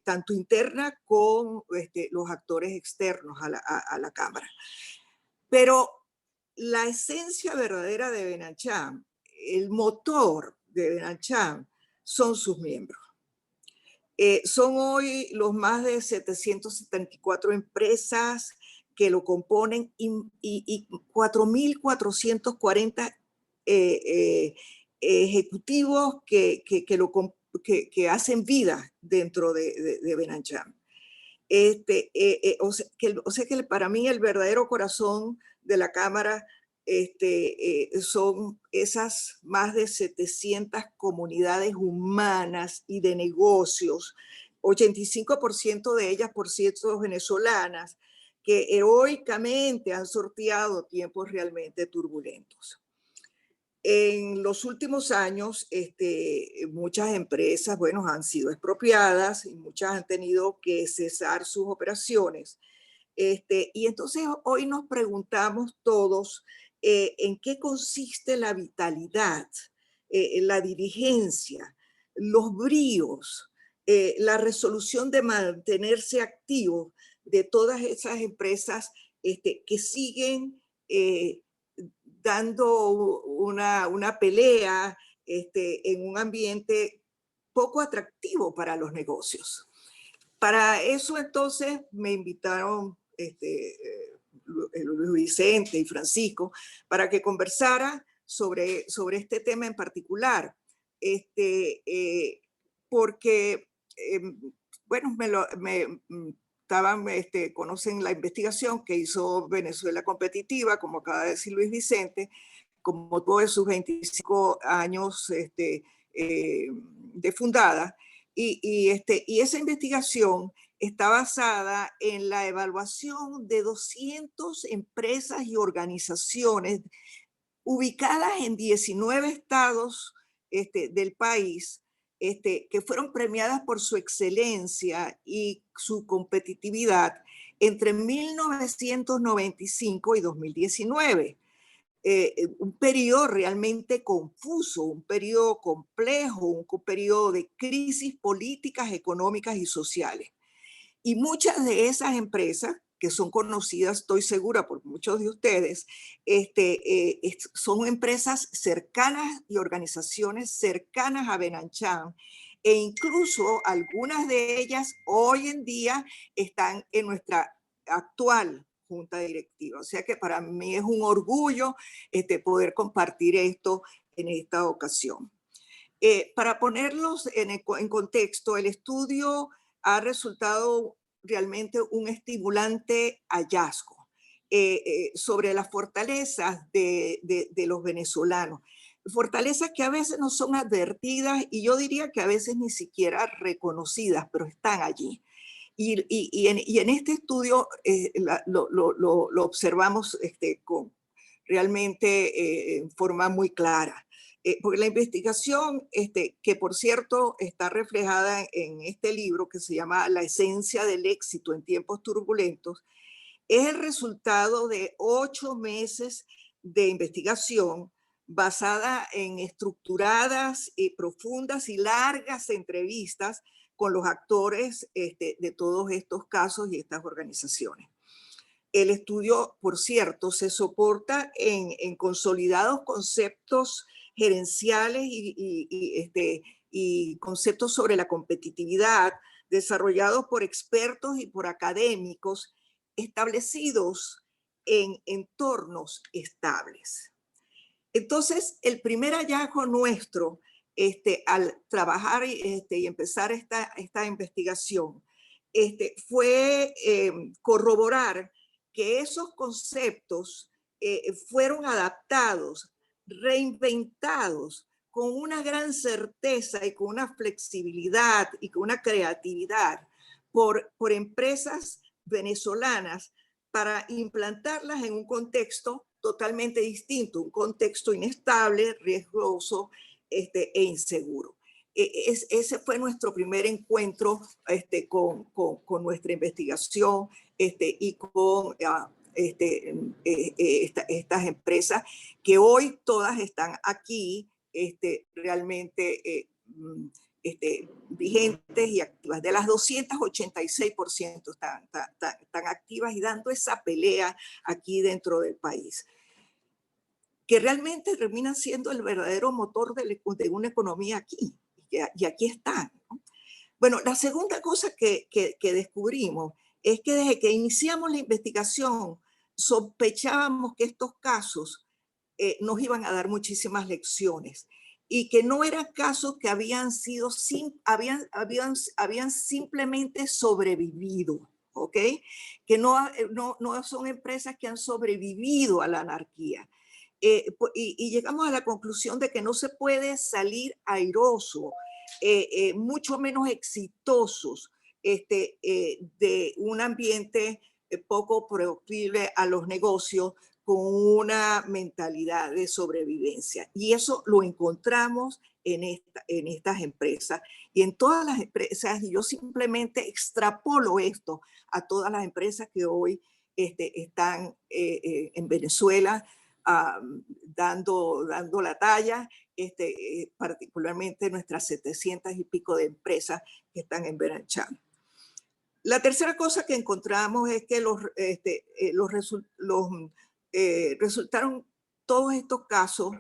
tanto interna con los actores externos a la Cámara. Pero la esencia verdadera de Benancham, el motor de Benancham, son sus miembros. Son hoy los más de 774 empresas que lo componen y 4.440 ejecutivos que hacen vida dentro de Benancham. O sea que para mí el verdadero corazón de la Cámara son esas más de 700 comunidades humanas y de negocios, 85% de ellas, por cierto, venezolanas, que heroicamente han sorteado tiempos realmente turbulentos. En los últimos años, muchas empresas, bueno, han sido expropiadas y muchas han tenido que cesar sus operaciones. Y entonces hoy nos preguntamos todos en qué consiste la vitalidad, la diligencia, los bríos, la resolución de mantenerse activos de todas esas empresas que siguen dando una pelea en un ambiente poco atractivo para los negocios. Para eso entonces me invitaron Luis Vicente y Francisco para que conversara sobre este tema en particular, porque, bueno, conocen la investigación que hizo Venezuela Competitiva, como acaba de decir Luis Vicente, como todos sus 25 años de fundada, y esa investigación está basada en la evaluación de 200 empresas y organizaciones ubicadas en 19 estados del país, que fueron premiadas por su excelencia y su competitividad entre 1995 y 2019. un periodo realmente confuso, un periodo complejo, un periodo de crisis políticas, económicas y sociales. Y muchas de esas empresas, que son conocidas, estoy segura, por muchos de ustedes, son empresas cercanas y organizaciones cercanas a Benancham, e incluso algunas de ellas hoy en día están en nuestra actual junta directiva. O sea que para mí es un orgullo poder compartir esto en esta ocasión. Para ponerlos en contexto, el estudio ha resultado realmente un estimulante hallazgo sobre las fortalezas de los venezolanos. Fortalezas que a veces no son advertidas y yo diría que a veces ni siquiera reconocidas, pero están allí. Y en este estudio lo observamos realmente en forma muy clara. Porque la investigación, que por cierto está reflejada en este libro que se llama La esencia del éxito en tiempos turbulentos, es el resultado de 8 meses de investigación basada en estructuradas, profundas y largas entrevistas con los actores de todos estos casos y estas organizaciones. El estudio, por cierto, se soporta en consolidados conceptos gerenciales y conceptos sobre la competitividad desarrollados por expertos y por académicos establecidos en entornos estables. Entonces, el primer hallazgo nuestro al trabajar y empezar esta investigación fue corroborar que esos conceptos fueron adaptados, reinventados con una gran certeza y con una flexibilidad y con una creatividad por empresas venezolanas para implantarlas en un contexto totalmente distinto, un contexto inestable, riesgoso e inseguro. Ese fue nuestro primer encuentro con nuestra investigación y con estas empresas que hoy todas están aquí realmente vigentes y activas. De las 286% están activas y dando esa pelea aquí dentro del país, que realmente termina siendo el verdadero motor de una economía aquí. Y aquí están, ¿no? Bueno, la segunda cosa que descubrimos es que desde que iniciamos la investigación sospechábamos que estos casos nos iban a dar muchísimas lecciones y que no eran casos que habían simplemente sobrevivido, ¿ok? Que no son empresas que han sobrevivido a la anarquía. Y llegamos a la conclusión de que no se puede salir airoso, mucho menos exitosos de un ambiente poco proclive a los negocios con una mentalidad de sobrevivencia. Y eso lo encontramos en estas empresas y en todas las empresas. Y yo simplemente extrapolo esto a todas las empresas que hoy están en Venezuela, dando la talla, particularmente nuestras 700 y pico de empresas que están en Benancham. La tercera cosa que encontramos es que resultaron todos estos casos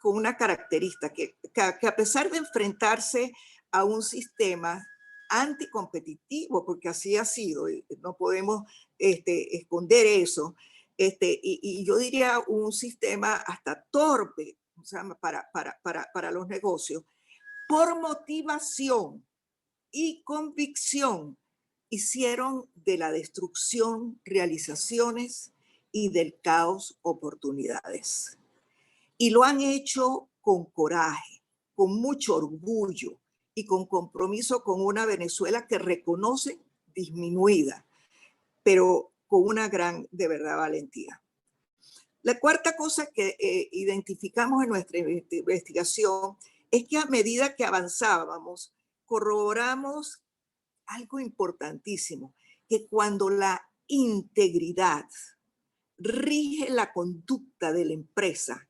con una característica, que a pesar de enfrentarse a un sistema anticompetitivo, porque así ha sido, no podemos esconder eso, y yo diría un sistema hasta torpe, o sea, para los negocios, por motivación y convicción, hicieron de la destrucción realizaciones y del caos oportunidades. Y lo han hecho con coraje, con mucho orgullo y con compromiso con una Venezuela que reconoce disminuida, pero con una gran, de verdad, valentía. La cuarta cosa que identificamos en nuestra investigación es que a medida que avanzábamos, corroboramos algo importantísimo, que cuando la integridad rige la conducta de la empresa.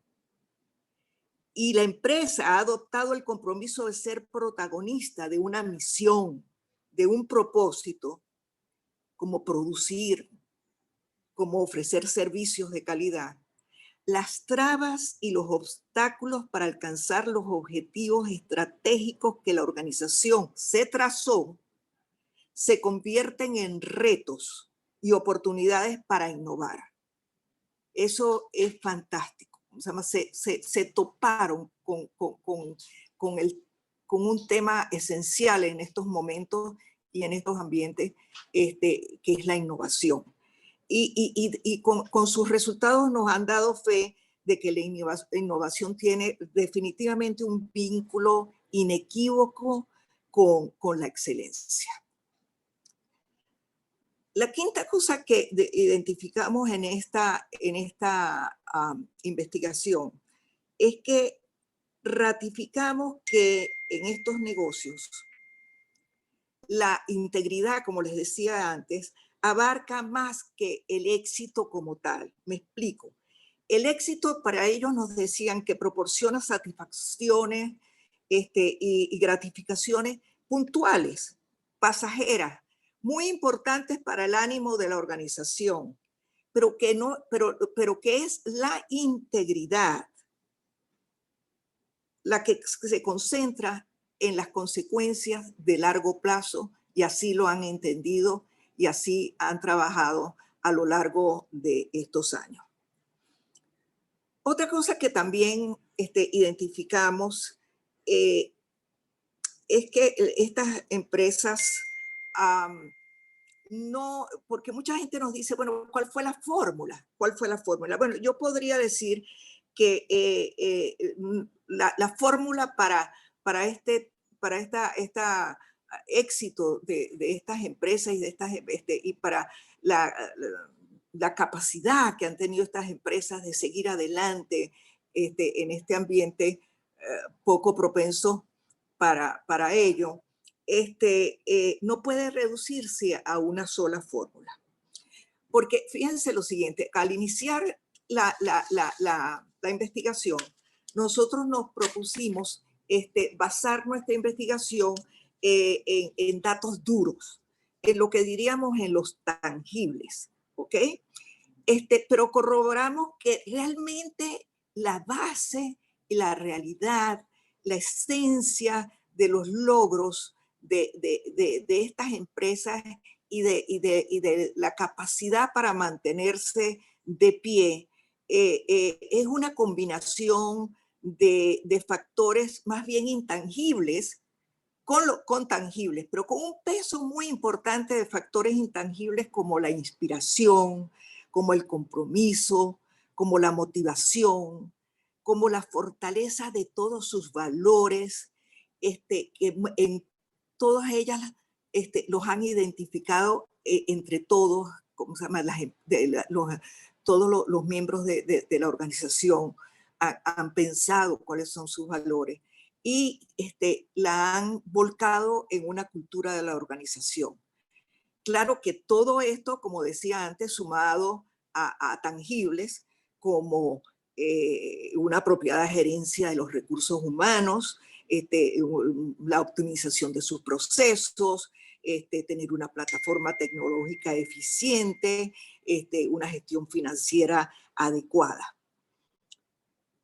Y la empresa ha adoptado el compromiso de ser protagonista de una misión, de un propósito, como producir, como ofrecer servicios de calidad. Las trabas y los obstáculos para alcanzar los objetivos estratégicos que la organización se trazó se convierten en retos y oportunidades para innovar. Eso es fantástico. Se toparon con un tema esencial en estos momentos y en estos ambientes, que es la innovación. Y con sus resultados nos han dado fe de que la innovación tiene definitivamente un vínculo inequívoco con la excelencia. La quinta cosa que identificamos en esta investigación es que ratificamos que en estos negocios la integridad, como les decía antes, abarca más que el éxito como tal. Me explico. El éxito para ellos nos decían que proporciona satisfacciones y gratificaciones puntuales, pasajeras, muy importantes para el ánimo de la organización, pero que es la integridad la que se concentra en las consecuencias de largo plazo, y así lo han entendido y así han trabajado a lo largo de estos años. Otra cosa que también identificamos es que estas empresas no, porque mucha gente nos dice, bueno, ¿cuál fue la fórmula? ¿Cuál fue la fórmula? Bueno, yo podría decir que la fórmula para este éxito de estas empresas y, y para la capacidad que han tenido estas empresas de seguir adelante en este ambiente poco propenso para ello, no puede reducirse a una sola fórmula. Porque fíjense lo siguiente, al iniciar la investigación, nosotros nos propusimos basar nuestra investigación en datos duros, en lo que diríamos en los tangibles, ¿ok? Pero corroboramos que realmente la base y la realidad, la esencia de los logros de estas empresas y de la capacidad para mantenerse de pie, es una combinación de factores más bien intangibles con tangibles, pero con un peso muy importante de factores intangibles como la inspiración, como el compromiso, como la motivación, como la fortaleza de todos sus valores, que en todas ellas los han identificado entre todos, ¿cómo se llama? Todos los miembros de la organización han pensado cuáles son sus valores y la han volcado en una cultura de la organización. Claro que todo esto, como decía antes, sumado a tangibles como una apropiada gerencia de los recursos humanos, la optimización de sus procesos, tener una plataforma tecnológica eficiente, una gestión financiera adecuada.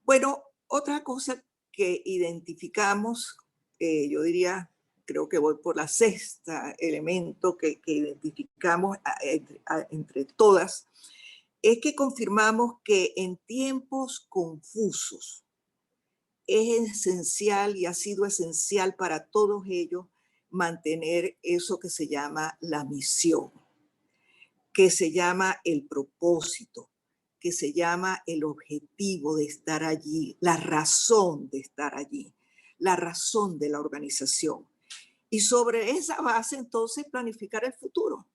Bueno, otra cosa que identificamos, yo diría, creo que voy por la sexta elemento que identificamos entre todas, es que confirmamos que en tiempos confusos es esencial y ha sido esencial para todos ellos mantener eso que se llama la misión, que se llama el propósito, que se llama el objetivo de estar allí, la razón de estar allí, la razón de la organización. Y sobre esa base, entonces, planificar el futuro.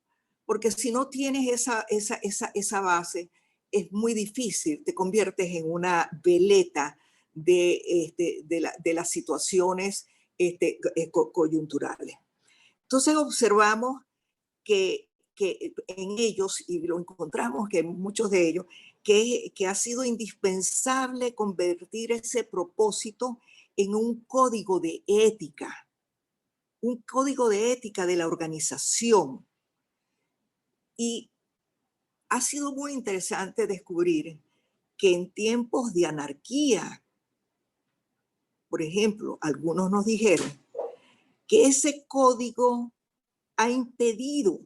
Porque si no tienes esa base, es muy difícil, te conviertes en una veleta de las situaciones coyunturales. Entonces observamos que que en ellos, y lo encontramos que en muchos de ellos, que ha sido indispensable convertir ese propósito en un código de ética de la organización. Y ha sido muy interesante descubrir que en tiempos de anarquía, por ejemplo, algunos nos dijeron que ese código ha impedido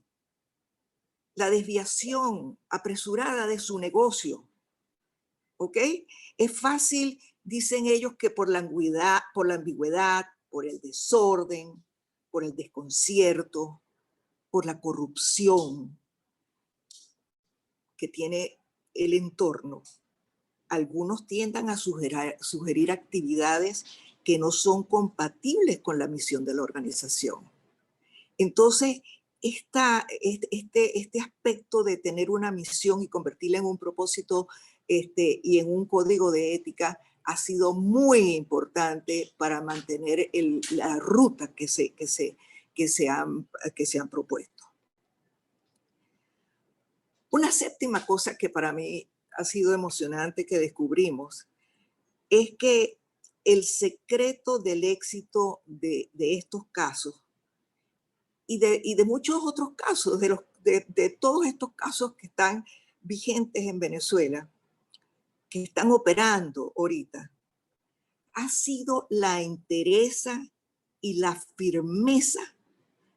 la desviación apresurada de su negocio. ¿Ok? Es fácil, dicen ellos, que por la ambigüedad, por el desorden, por el desconcierto, por la corrupción que tiene el entorno, algunos tiendan a sugerir actividades que no son compatibles con la misión de la organización. Entonces, este aspecto de tener una misión y convertirla en un propósito y en un código de ética ha sido muy importante para mantener la ruta que se han propuesto. Una séptima cosa que para mí ha sido emocionante que descubrimos es que el secreto del éxito de estos casos y de muchos otros casos, de todos estos casos que están vigentes en Venezuela, que están operando ahorita, ha sido la entereza y la firmeza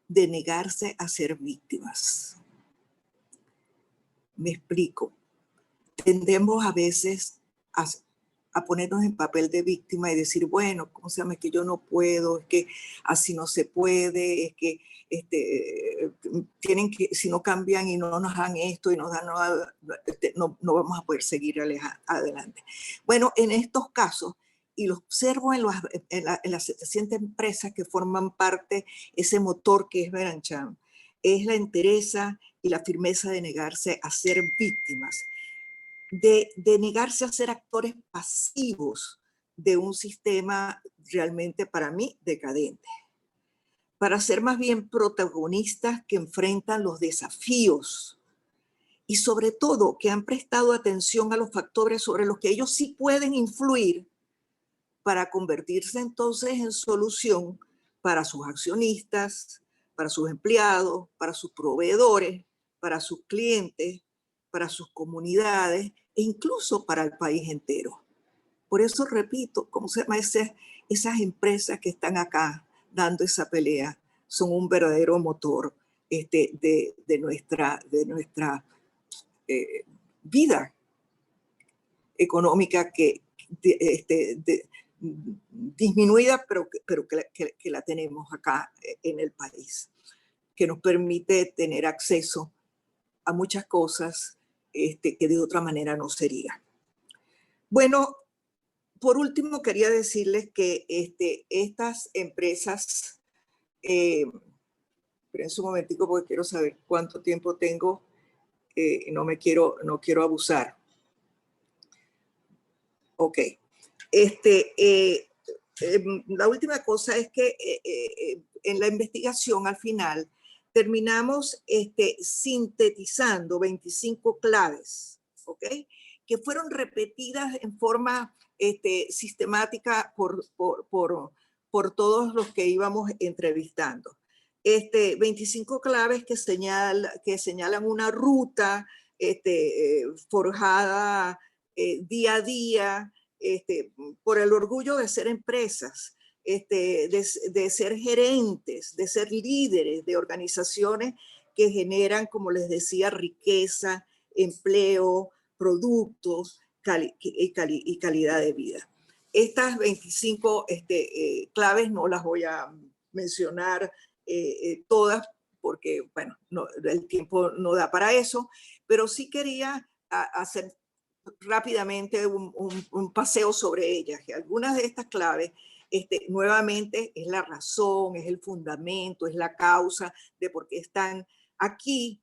de negarse a ser víctimas. Me explico. Tendemos a veces a ponernos en papel de víctima y decir, bueno, ¿cómo se llama? Es que yo no puedo, es que así no se puede, es que tienen que, si no cambian y no nos dan esto y nos dan, no vamos a poder seguir adelante. Bueno, en estos casos, y lo observo en las 700 empresas que forman parte, ese motor que es Berancham, es la entereza y la firmeza de negarse a ser víctimas, de negarse a ser actores pasivos de un sistema realmente para mí decadente, para ser más bien protagonistas que enfrentan los desafíos y sobre todo que han prestado atención a los factores sobre los que ellos sí pueden influir para convertirse entonces en solución para sus accionistas, para sus empleados, para sus proveedores, para sus clientes, para sus comunidades e incluso para el país entero. Por eso repito, ¿cómo se llama? Esas empresas que están acá dando esa pelea son un verdadero motor de nuestra vida económica disminuida, pero que la tenemos acá en el país, que nos permite tener acceso a muchas cosas que de otra manera no sería. Bueno, por último quería decirles que estas empresas, esperen un momentico porque quiero saber cuánto tiempo tengo, no quiero abusar. Ok. La última cosa es que en la investigación al final terminamos sintetizando 25 claves, ¿ok? Que fueron repetidas en forma sistemática por todos los que íbamos entrevistando. 25 claves que señalan una ruta forjada día a día, por el orgullo de ser empresas, de ser gerentes, de ser líderes de organizaciones que generan, como les decía, riqueza, empleo, productos y calidad de vida. Estas 25 claves no las voy a mencionar todas porque, bueno, el tiempo no da para eso, pero sí quería hacer rápidamente un paseo sobre ellas. Y algunas de estas claves, nuevamente, es la razón, es el fundamento, es la causa de por qué están aquí.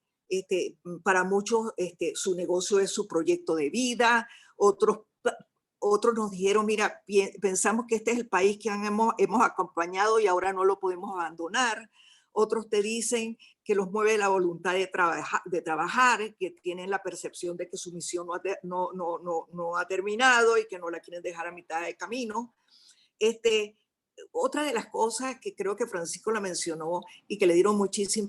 Para muchos, su negocio es su proyecto de vida. Otros nos dijeron, mira, pensamos que este es el país que hemos acompañado y ahora no lo podemos abandonar. otros te dicen que los mueve la voluntad de trabajar, que tienen la percepción de que su misión no ha terminado y que no la quieren dejar a mitad de camino. Otra de las cosas que creo que Francisco la mencionó y que le dieron muchísima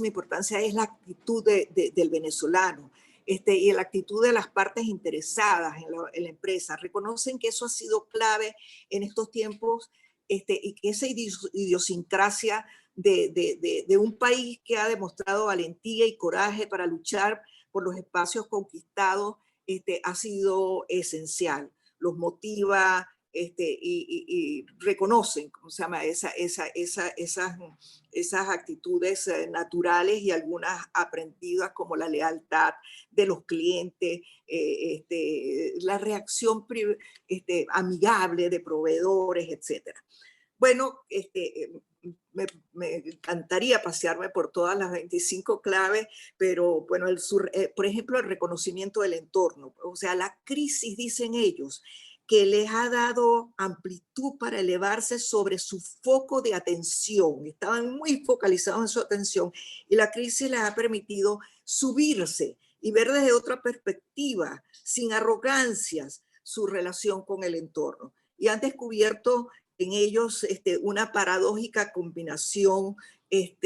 importancia es la actitud del venezolano. Y la actitud de las partes interesadas en la empresa. Reconocen que eso ha sido clave en estos tiempos, y que esa idiosincrasia de un país que ha demostrado valentía y coraje para luchar por los espacios conquistados, ha sido esencial. Los motiva, y reconocen, ¿cómo se llama? Esas actitudes naturales y algunas aprendidas, como la lealtad de los clientes, la reacción amigable de proveedores, etc. Bueno, me encantaría pasearme por todas las 25 claves, pero bueno, por ejemplo, el reconocimiento del entorno. O sea, la crisis, dicen ellos, que les ha dado amplitud para elevarse sobre su foco de atención. Estaban muy focalizados en su atención y la crisis les ha permitido subirse y ver desde otra perspectiva, sin arrogancias, su relación con el entorno. Y han descubierto en ellos una paradójica combinación en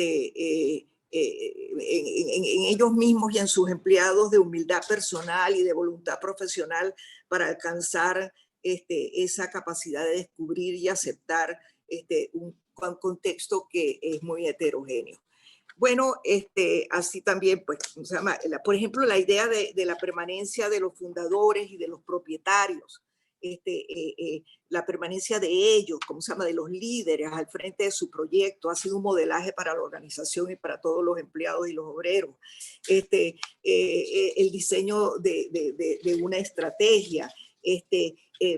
ellos mismos y en sus empleados, de humildad personal y de voluntad profesional para alcanzar esa capacidad de descubrir y aceptar un contexto que es muy heterogéneo. Bueno, así también, pues, se llama, por ejemplo, la idea de la permanencia de los fundadores y de los propietarios, la permanencia de ellos, ¿cómo se llama?, de los líderes al frente de su proyecto, ha sido un modelaje para la organización y para todos los empleados y los obreros. El diseño de una estrategia,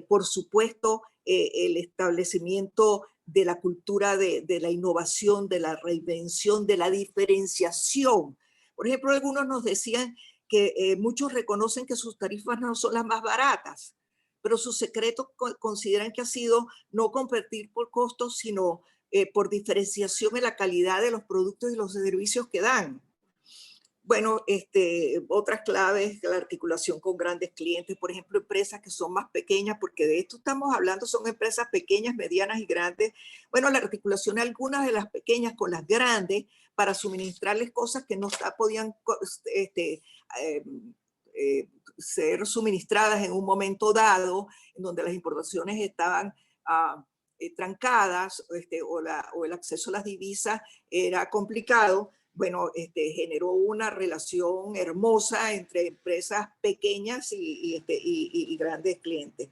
por supuesto, el establecimiento de la cultura de la innovación, de la reinvención, de la diferenciación. Por ejemplo, algunos nos decían que muchos reconocen que sus tarifas no son las más baratas, pero su secreto consideran que ha sido no competir por costos, sino por diferenciación en la calidad de los productos y los servicios que dan. Bueno, otras claves, la articulación con grandes clientes, por ejemplo, empresas que son más pequeñas, porque de esto estamos hablando, son empresas pequeñas, medianas y grandes. Bueno, la articulación de algunas de las pequeñas con las grandes para suministrarles cosas que no podían ser suministradas en un momento dado, en donde las importaciones estaban trancadas, o el acceso a las divisas era complicado. Bueno, generó una relación hermosa entre empresas pequeñas y grandes clientes.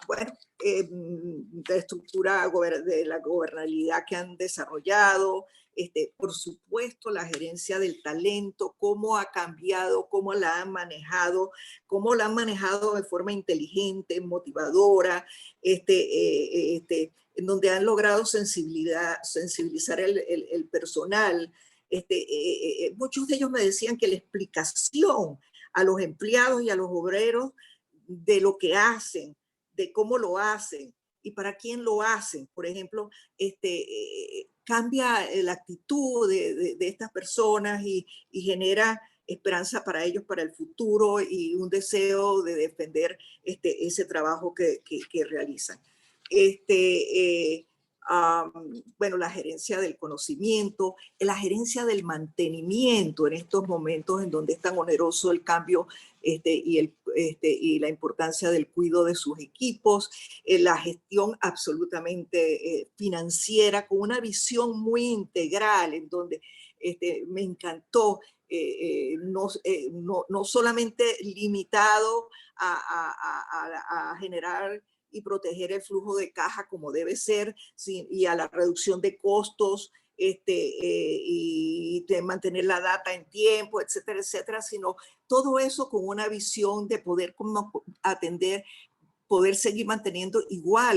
Bueno, la estructura de la gobernabilidad que han desarrollado, por supuesto, la gerencia del talento, cómo ha cambiado, cómo la han manejado de forma inteligente, motivadora, en donde han logrado sensibilizar el personal. Muchos de ellos me decían que la explicación a los empleados y a los obreros de lo que hacen, de cómo lo hacen y para quién lo hacen, por ejemplo, cambia la actitud de estas personas y genera esperanza para ellos, para el futuro, y un deseo de defender ese trabajo que realizan. Bueno, la gerencia del conocimiento, la gerencia del mantenimiento en estos momentos en donde es tan oneroso el cambio, y la importancia del cuidado de sus equipos, la gestión absolutamente financiera, con una visión muy integral, en donde me encantó, no solamente limitado a generar y proteger el flujo de caja como debe ser, y a la reducción de costos, y de mantener la data en tiempo, etcétera, etcétera, sino todo eso con una visión de poder poder seguir manteniendo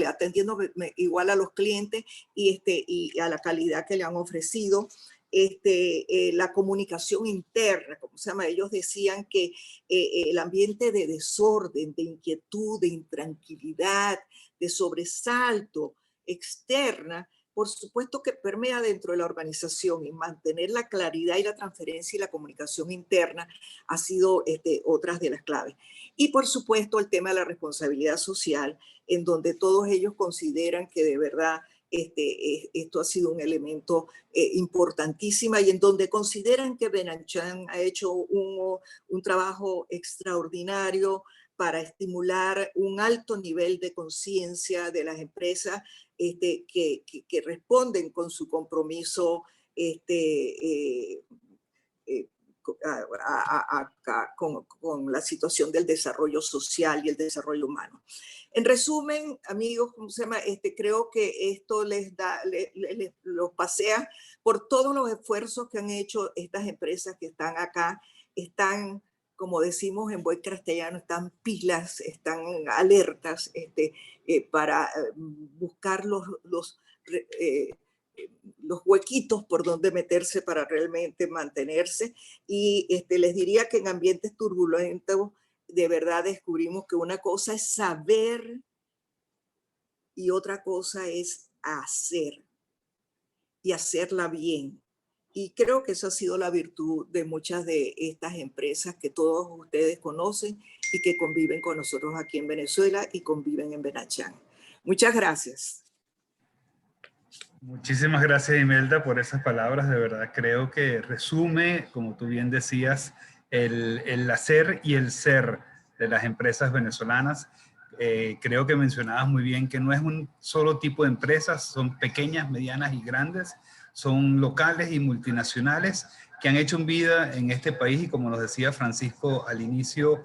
atendiendo igual a los clientes y a la calidad que le han ofrecido. La comunicación interna, como se llama, ellos decían que el ambiente de desorden, de inquietud, de intranquilidad, de sobresalto externa, por supuesto que permea dentro de la organización, y mantener la claridad y la transferencia y la comunicación interna ha sido otras de las claves. Y por supuesto el tema de la responsabilidad social, en donde todos ellos consideran que de verdad esto ha sido un elemento importantísimo, y en donde consideran que Benanchan ha hecho un trabajo extraordinario para estimular un alto nivel de conciencia de las empresas que responden con su compromiso con la situación del desarrollo social y el desarrollo humano. En resumen, amigos, ¿cómo se llama? Creo que esto los pasea por todos los esfuerzos que han hecho estas empresas que están acá, están, como decimos en buen castellano, están pilas, están alertas para buscar los huequitos por donde meterse para realmente mantenerse. Y les diría que en ambientes turbulentos de verdad descubrimos que una cosa es saber y otra cosa es hacer, y hacerla bien. Y creo que esa ha sido la virtud de muchas de estas empresas que todos ustedes conocen y que conviven con nosotros aquí en Venezuela y conviven en Benanchan. Muchas gracias. Muchísimas gracias, Imelda, por esas palabras. De verdad, creo que resume, como tú bien decías, el hacer y el ser de las empresas venezolanas. Creo que mencionabas muy bien que no es un solo tipo de empresas, son pequeñas, medianas y grandes, son locales y multinacionales que han hecho vida en este país, y como nos decía Francisco al inicio,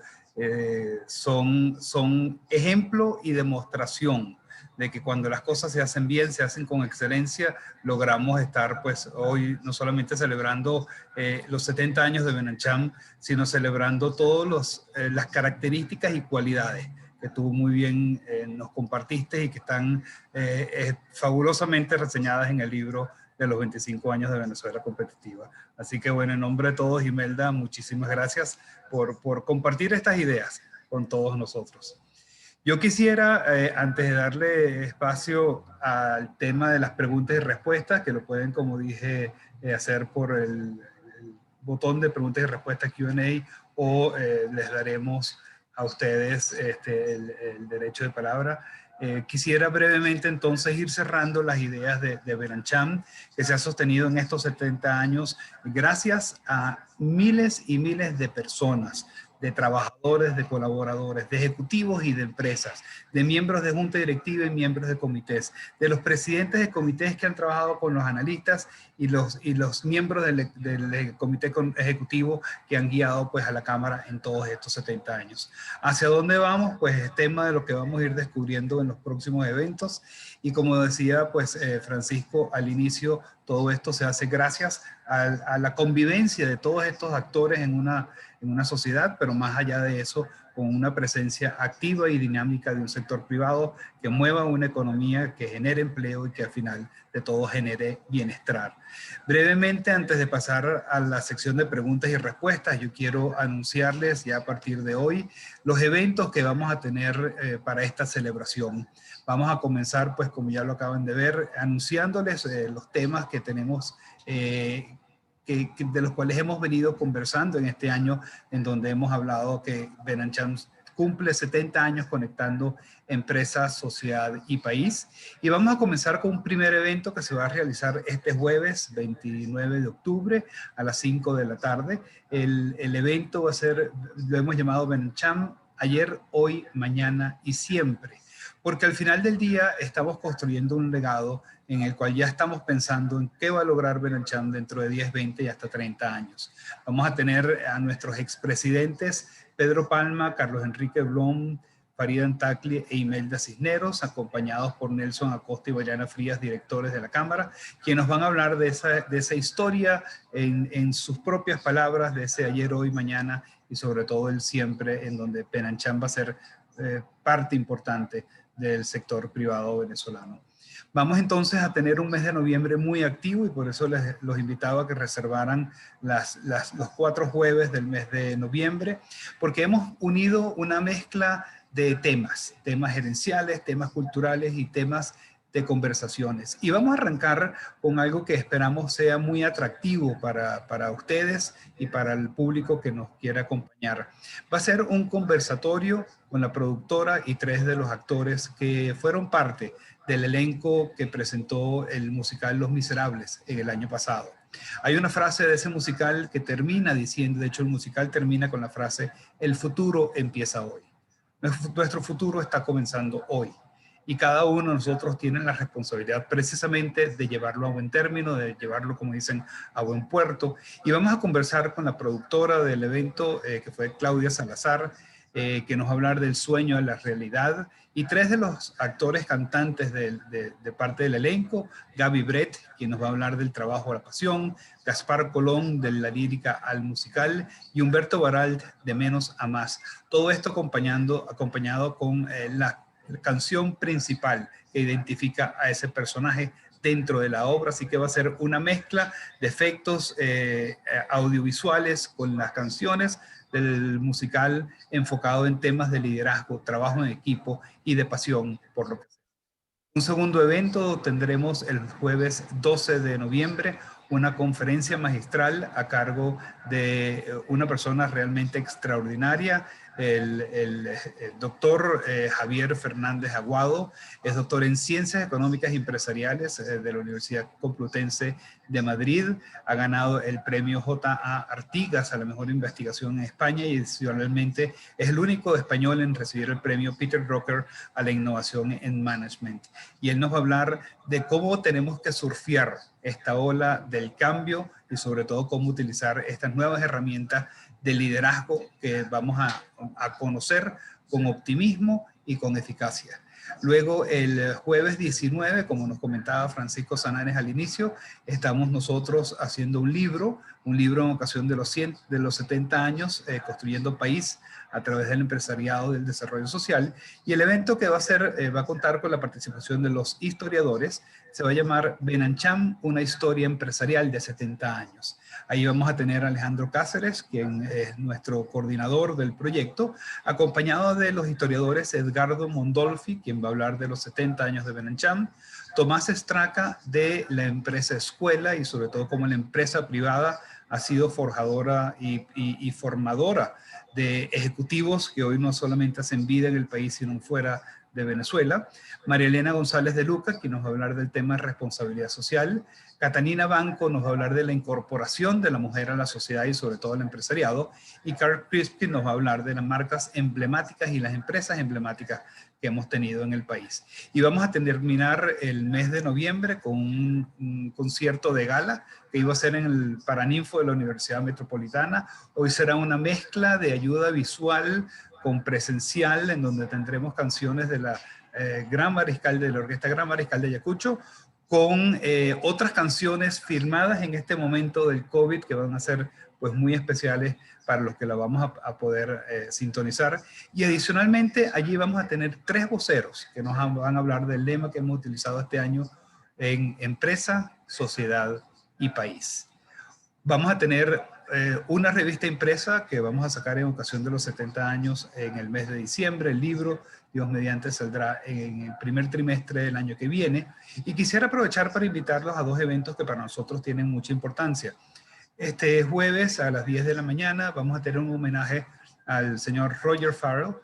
son ejemplo y demostración de que cuando las cosas se hacen bien, se hacen con excelencia, logramos estar pues hoy no solamente celebrando los 70 años de Benanchan, sino celebrando todas las características y cualidades que tú muy bien nos compartiste y que están fabulosamente reseñadas en el libro de los 25 años de Venezuela Competitiva. Así que bueno, en nombre de todos, Imelda, muchísimas gracias por compartir estas ideas con todos nosotros. Yo quisiera, antes de darle espacio al tema de las preguntas y respuestas, que lo pueden, como dije, hacer por el botón de preguntas y respuestas Q&A, o les daremos a ustedes el derecho de palabra. Quisiera brevemente entonces ir cerrando las ideas de Benanchan, que se ha sostenido en estos 70 años gracias a miles y miles de personas, de trabajadores, de colaboradores, de ejecutivos y de empresas, de miembros de junta directiva y miembros de comités, de los presidentes de comités que han trabajado con los analistas y los miembros del comité ejecutivo que han guiado pues a la Cámara en todos estos 70 años. ¿Hacia dónde vamos? Pues es tema de lo que vamos a ir descubriendo en los próximos eventos, y como decía pues Francisco al inicio, todo esto se hace gracias a la convivencia de todos estos actores en una sociedad, pero más allá de eso, con una presencia activa y dinámica de un sector privado que mueva una economía, que genere empleo y que al final de todo genere bienestar. Brevemente, antes de pasar a la sección de preguntas y respuestas, yo quiero anunciarles ya a partir de hoy los eventos que vamos a tener para esta celebración. Vamos a comenzar, pues como ya lo acaban de ver, anunciándoles los temas que tenemos de los cuales hemos venido conversando en este año, en donde hemos hablado que Benanchan cumple 70 años conectando empresas, sociedad y país. Y vamos a comenzar con un primer evento que se va a realizar este jueves 29 de octubre a las 5 de la tarde. El evento va a ser, lo hemos llamado Benanchan, ayer, hoy, mañana y siempre. Porque al final del día estamos construyendo un legado en el cual ya estamos pensando en qué va a lograr Benanchan dentro de 10, 20 y hasta 30 años. Vamos a tener a nuestros expresidentes Pedro Palma, Carlos Enrique Blom, Farida Antacli e Imelda Cisneros, acompañados por Nelson Acosta y Bayana Frías, directores de la Cámara, quienes van a hablar de esa historia en sus propias palabras, de ese ayer, hoy, mañana y sobre todo el siempre, en donde Benanchan va a ser parte importante del sector privado venezolano. Vamos entonces a tener un mes de noviembre muy activo, y por eso los invitaba a que reservaran los 4 jueves del mes de noviembre, porque hemos unido una mezcla de temas gerenciales, temas culturales y temas de conversaciones. Y vamos a arrancar con algo que esperamos sea muy atractivo para ustedes y para el público que nos quiera acompañar. Va a ser un conversatorio con la productora y 3 de los actores que fueron parte del elenco que presentó el musical Los Miserables en el año pasado. Hay una frase de ese musical que termina diciendo, de hecho el musical termina con la frase, el futuro empieza hoy. Nuestro futuro está comenzando hoy. Y cada uno de nosotros tiene la responsabilidad precisamente de llevarlo a buen término, de llevarlo, como dicen, a buen puerto. Y vamos a conversar con la productora del evento, que fue Claudia Salazar, que nos va a hablar del sueño a la realidad. Y 3 de los actores cantantes de parte del elenco, Gaby Brett, quien nos va a hablar del trabajo a la pasión, Gaspar Colón, de la lírica al musical, y Humberto Baralt, de Menos a Más. Todo esto acompañado con la canción principal que identifica a ese personaje dentro de la obra, así que va a ser una mezcla de efectos audiovisuales con las canciones del musical enfocado en temas de liderazgo, trabajo en equipo y de pasión por lo que sea. Un segundo evento tendremos el jueves 12 de noviembre, una conferencia magistral a cargo de una persona realmente extraordinaria, el doctor Javier Fernández Aguado. Es doctor en Ciencias Económicas y Empresariales de la Universidad Complutense de Madrid. Ha ganado el premio J.A. Artigas a la mejor investigación en España y adicionalmente es el único español en recibir el premio Peter Drucker a la innovación en management. Y él nos va a hablar de cómo tenemos que surfear esta ola del cambio y sobre todo cómo utilizar estas nuevas herramientas de liderazgo que vamos a conocer con optimismo y con eficacia. Luego, el jueves 19, como nos comentaba Francisco Sananes al inicio, estamos nosotros haciendo un libro en ocasión de los 70 años, Construyendo País a través del empresariado del desarrollo social. Y el evento que va a contar con la participación de los historiadores, se va a llamar Benancham, una historia empresarial de 70 años. Ahí vamos a tener a Alejandro Cáceres, quien es nuestro coordinador del proyecto, acompañado de los historiadores Edgardo Mondolfi, quien va a hablar de los 70 años de Benancham, Tomás Estraca de la empresa Escuela y sobre todo cómo la empresa privada ha sido forjadora y formadora de ejecutivos que hoy no solamente hacen vida en el país, sino fuera de Venezuela. María Elena González de Luca, quien nos va a hablar del tema de responsabilidad social. Catalina Banco nos va a hablar de la incorporación de la mujer a la sociedad y sobre todo al empresariado. Y Carl Crispin nos va a hablar de las marcas emblemáticas y las empresas emblemáticas que hemos tenido en el país. Y vamos a terminar el mes de noviembre con un concierto de gala que iba a ser en el Paraninfo de la Universidad Metropolitana. Hoy será una mezcla de ayuda visual con presencial, en donde tendremos canciones de la Gran Mariscal, de la Orquesta Gran Mariscal de Ayacucho, con otras canciones firmadas en este momento del COVID que van a ser pues muy especiales para los que la vamos a poder sintonizar. Y adicionalmente allí vamos a tener 3 voceros que nos van a hablar del lema que hemos utilizado este año en empresa, sociedad y país. Vamos a tener una revista impresa que vamos a sacar en ocasión de los 70 años en el mes de diciembre. El libro, Dios mediante, saldrá en el primer trimestre del año que viene. Y quisiera aprovechar para invitarlos a 2 eventos que para nosotros tienen mucha importancia. Este jueves a las 10 de la mañana vamos a tener un homenaje al señor Roger Farrell,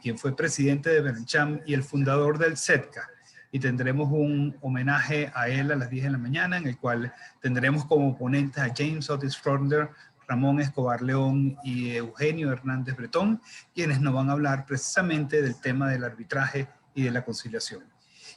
quien fue presidente de Benancham y el fundador del CEDCA. Y tendremos un homenaje a él a las 10 de la mañana, en el cual tendremos como ponentes a James Otis Fronter, Ramón Escobar León y Eugenio Hernández Bretón, quienes nos van a hablar precisamente del tema del arbitraje y de la conciliación.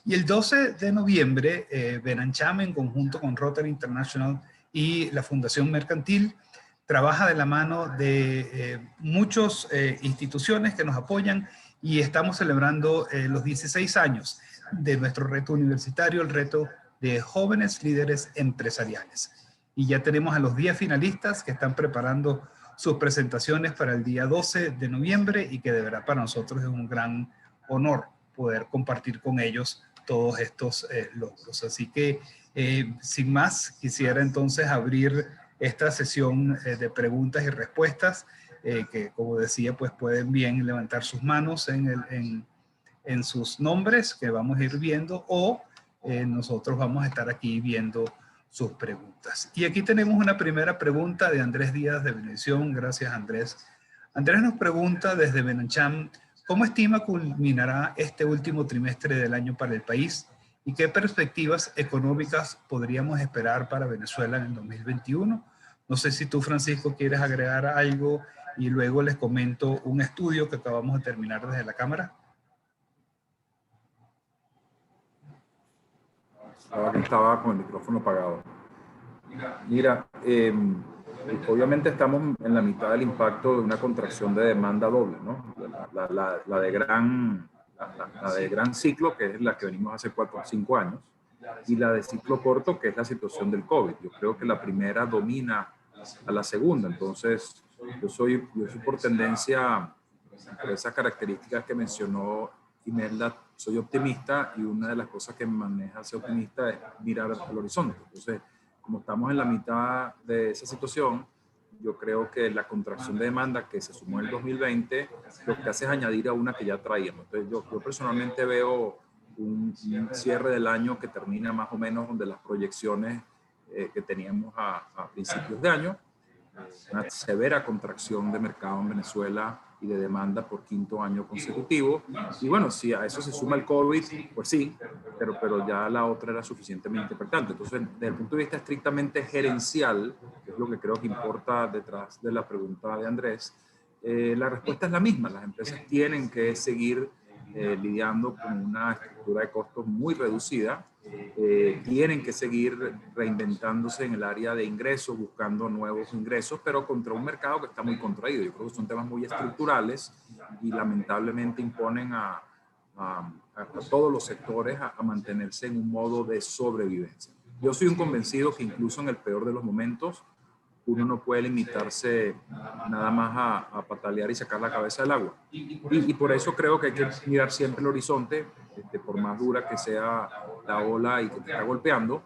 Y el 12 de noviembre, Benancham, en conjunto con Rotary International y la Fundación Mercantil, trabaja de la mano de muchas instituciones que nos apoyan y estamos celebrando los 16 años de nuestro reto universitario, el reto de jóvenes líderes empresariales. Y ya tenemos a los 10 finalistas que están preparando sus presentaciones para el día 12 de noviembre y que de verdad para nosotros es un gran honor poder compartir con ellos todos estos logros. Así que sin más, quisiera entonces abrir esta sesión de preguntas y respuestas que, como decía, pues pueden bien levantar sus manos en sus nombres que vamos a ir viendo, o nosotros vamos a estar aquí viendo sus preguntas. Y aquí tenemos una primera pregunta de Andrés Díaz de Venevisión. Gracias, Andrés. Andrés nos pregunta desde Benancham, ¿cómo estima culminará este último trimestre del año para el país? ¿Y qué perspectivas económicas podríamos esperar para Venezuela en el 2021? No sé si tú, Francisco, quieres agregar algo y luego les comento un estudio que acabamos de terminar desde la Cámara. Estaba con el micrófono apagado. Mira, obviamente estamos en la mitad del impacto de una contracción de demanda doble, ¿no? La de gran ciclo, que es la que venimos hace 4 o 5 años, y la de ciclo corto, que es la situación del COVID. Yo creo que la primera domina a la segunda. Entonces, yo soy por tendencia, por esas características que mencionó Imelda, soy optimista, y una de las cosas que me maneja ser optimista es mirar al horizonte. Entonces, como estamos en la mitad de esa situación, yo creo que la contracción de demanda que se sumó en el 2020, lo que hace es añadir a una que ya traíamos. Entonces, yo personalmente veo un cierre del año que termina más o menos donde las proyecciones que teníamos a principios de año, una severa contracción de mercado en Venezuela y de demanda por 5º año consecutivo. Y bueno, si a eso se suma el COVID, pues sí, pero ya la otra era suficientemente impactante. Entonces, desde el punto de vista estrictamente gerencial, que es lo que creo que importa detrás de la pregunta de Andrés, la respuesta es la misma. Las empresas tienen que seguir lidiando con una estructura de costos muy reducida, tienen que seguir reinventándose en el área de ingresos, buscando nuevos ingresos, pero contra un mercado que está muy contraído. Yo creo que son temas muy estructurales y lamentablemente imponen a todos los sectores a mantenerse en un modo de sobrevivencia. Yo soy un convencido que incluso en el peor de los momentos, uno no puede limitarse nada más a patalear y sacar la cabeza del agua. Y por eso creo que hay que mirar siempre el horizonte, por más dura que sea la ola y que te está golpeando.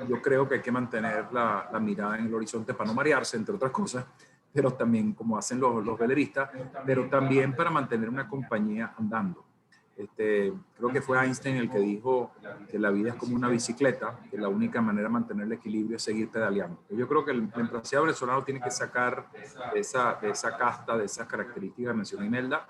Yo creo que hay que mantener la mirada en el horizonte para no marearse, entre otras cosas, pero también como hacen los veleristas, pero también para mantener una compañía andando. Creo que fue Einstein el que dijo que la vida es como una bicicleta, que la única manera de mantener el equilibrio es seguir pedaleando. Yo creo que el empresariado venezolano tiene que sacar de esa casta, de esas características que mencionó Imelda,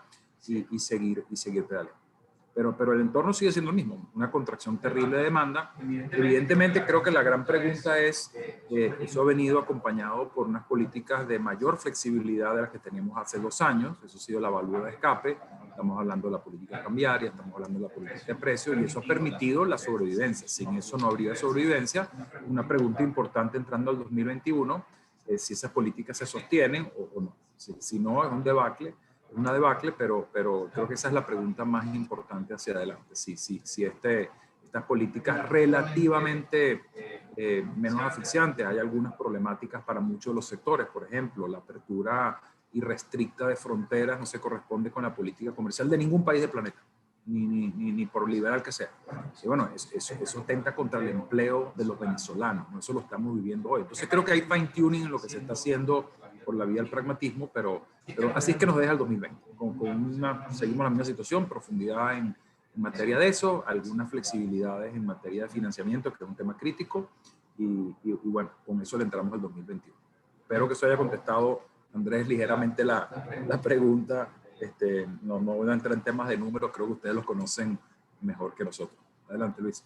y seguir pedaleando. Pero el entorno sigue siendo el mismo, una contracción terrible de demanda. Evidentemente, creo que la gran pregunta es, eso ha venido acompañado por unas políticas de mayor flexibilidad de las que teníamos hace 2 años. Eso ha sido la válvula de escape. Estamos hablando de la política cambiaria, estamos hablando de la política de precios, y eso ha permitido la sobrevivencia. Sin eso no habría sobrevivencia. Una pregunta importante entrando al 2021 es si esas políticas se sostienen o no. Si no, es un debacle. Una debacle, pero creo que esa es la pregunta más importante hacia adelante. Si estas políticas relativamente menos asfixiantes, hay algunas problemáticas para muchos de los sectores. Por ejemplo, la apertura irrestricta de fronteras no se corresponde con la política comercial de ningún país del planeta, ni por liberal que sea. Y bueno, eso atenta contra el empleo de los venezolanos, ¿no? Eso lo estamos viviendo hoy. Entonces creo que hay fine tuning en lo que se está haciendo por la vía del pragmatismo, pero así es que nos deja el 2020. Seguimos la misma situación, profundidad en materia de eso, algunas flexibilidades en materia de financiamiento, que es un tema crítico, y bueno, con eso le entramos al 2021. Espero que eso haya contestado, Andrés, ligeramente la pregunta. No voy a entrar en temas de números, creo que ustedes los conocen mejor que nosotros. Adelante, Luis.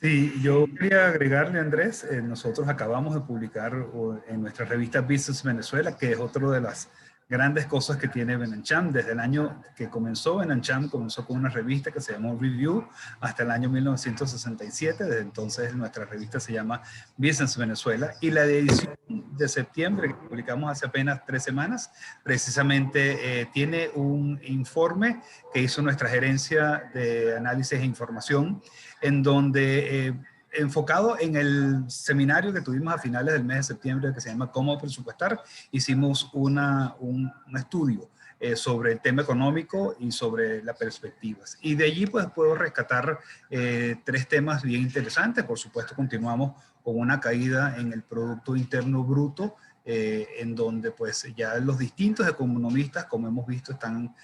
Sí, yo quería agregarle, Andrés, nosotros acabamos de publicar en nuestra revista Business Venezuela, que es otra de las grandes cosas que tiene Benancham. Desde el año que comenzó, Benancham comenzó con una revista que se llamó Review hasta el año 1967. Desde entonces nuestra revista se llama Business Venezuela, y la edición de septiembre que publicamos hace apenas 3 semanas precisamente tiene un informe que hizo nuestra gerencia de análisis e información, en donde enfocado en el seminario que tuvimos a finales del mes de septiembre que se llama Cómo presupuestar, hicimos un estudio sobre el tema económico y sobre las perspectivas. Y de allí pues puedo rescatar 3 temas bien interesantes. Por supuesto, continuamos con una caída en el Producto Interno Bruto en donde pues ya los distintos economistas, como hemos visto, están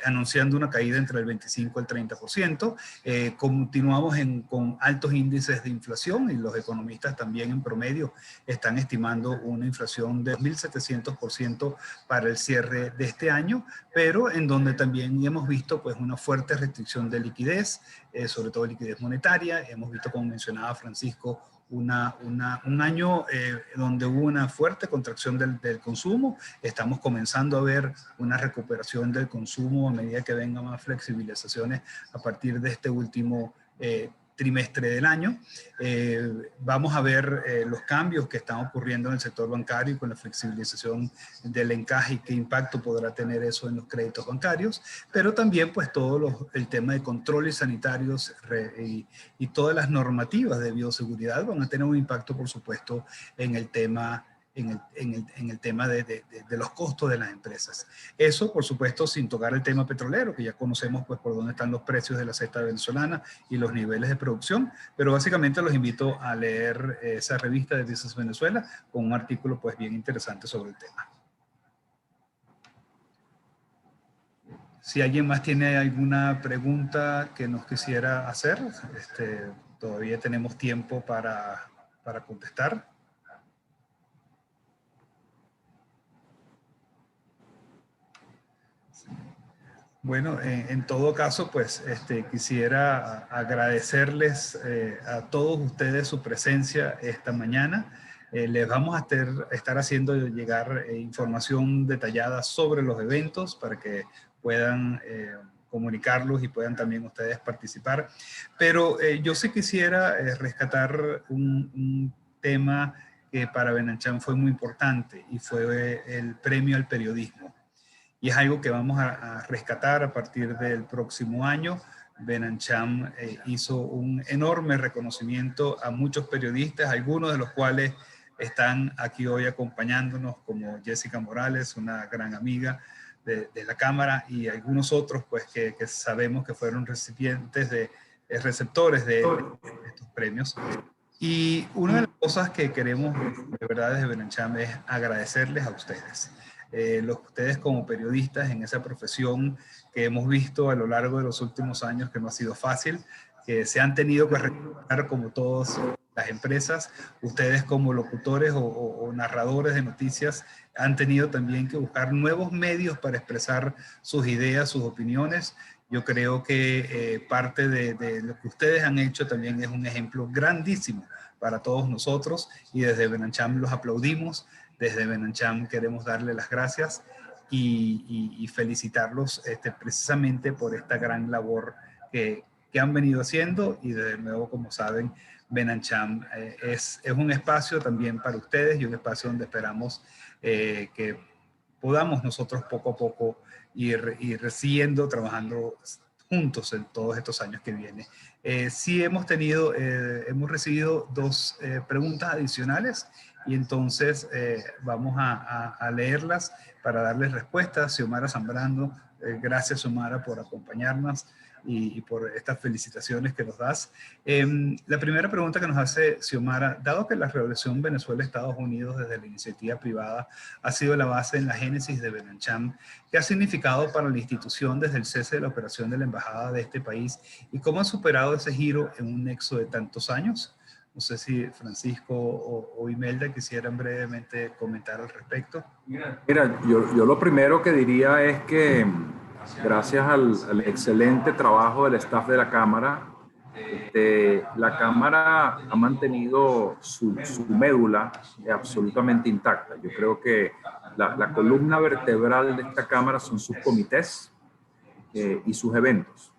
anunciando una caída entre el 25 y el 30%. Continuamos con altos índices de inflación y los economistas también en promedio están estimando una inflación de 1.700% para el cierre de este año, pero en donde también hemos visto pues una fuerte restricción de liquidez, sobre todo liquidez monetaria. Hemos visto, como mencionaba Francisco, un año donde hubo una fuerte contracción del consumo. Estamos comenzando a ver una recuperación del consumo a medida que vengan más flexibilizaciones a partir de este último trimestre del año. Vamos a ver los cambios que están ocurriendo en el sector bancario con la flexibilización del encaje y qué impacto podrá tener eso en los créditos bancarios, pero también pues todo el tema de controles sanitarios y todas las normativas de bioseguridad van a tener un impacto, por supuesto, en el tema de los costos de las empresas. Eso, por supuesto, sin tocar el tema petrolero, que ya conocemos pues por dónde están los precios de la cesta venezolana y los niveles de producción, pero básicamente los invito a leer esa revista de Business Venezuela con un artículo pues bien interesante sobre el tema. Si alguien más tiene alguna pregunta que nos quisiera hacer, todavía tenemos tiempo para contestar. Bueno, en todo caso, pues quisiera agradecerles a todos ustedes su presencia esta mañana. Les vamos a estar haciendo llegar información detallada sobre los eventos para que puedan comunicarlos y puedan también ustedes participar. Pero yo sí quisiera rescatar un tema que para Benancham fue muy importante y fue el premio al periodismo. Y es algo que vamos a rescatar a partir del próximo año. Benancham hizo un enorme reconocimiento a muchos periodistas, algunos de los cuales están aquí hoy acompañándonos, como Jessica Morales, una gran amiga de la Cámara, y algunos otros pues que sabemos que fueron receptores de estos premios. Y una de las cosas que queremos de verdad desde Benancham es agradecerles a ustedes. Ustedes como periodistas en esa profesión que hemos visto a lo largo de los últimos años que no ha sido fácil, que se han tenido que recuperar como todas las empresas. Ustedes como locutores o narradores de noticias han tenido también que buscar nuevos medios para expresar sus ideas, sus opiniones. Yo creo que parte de lo que ustedes han hecho también es un ejemplo grandísimo para todos nosotros y desde Benancham los aplaudimos. Desde Benancham queremos darle las gracias y felicitarlos precisamente por esta gran labor que han venido haciendo. Y de nuevo, como saben, Benancham es un espacio también para ustedes y un espacio donde esperamos que podamos nosotros poco a poco ir siguiendo trabajando juntos en todos estos años que vienen. Sí hemos recibido dos preguntas adicionales y entonces vamos a leerlas para darles respuestas. Xiomara Zambrano, gracias Xiomara por acompañarnos y por estas felicitaciones que nos das. La primera pregunta que nos hace Xiomara: dado que la relación Venezuela-Estados Unidos desde la iniciativa privada ha sido la base en la génesis de Benancham, ¿qué ha significado para la institución desde el cese de la operación de la embajada de este país y cómo ha superado ese giro en un nexo de tantos años? No sé si Francisco o Imelda quisieran brevemente comentar al respecto. Mira, yo lo primero que diría es que gracias al excelente trabajo del staff de la Cámara, la Cámara ha mantenido su médula absolutamente intacta. Yo creo que la columna vertebral de esta Cámara son sus comités y sus eventos.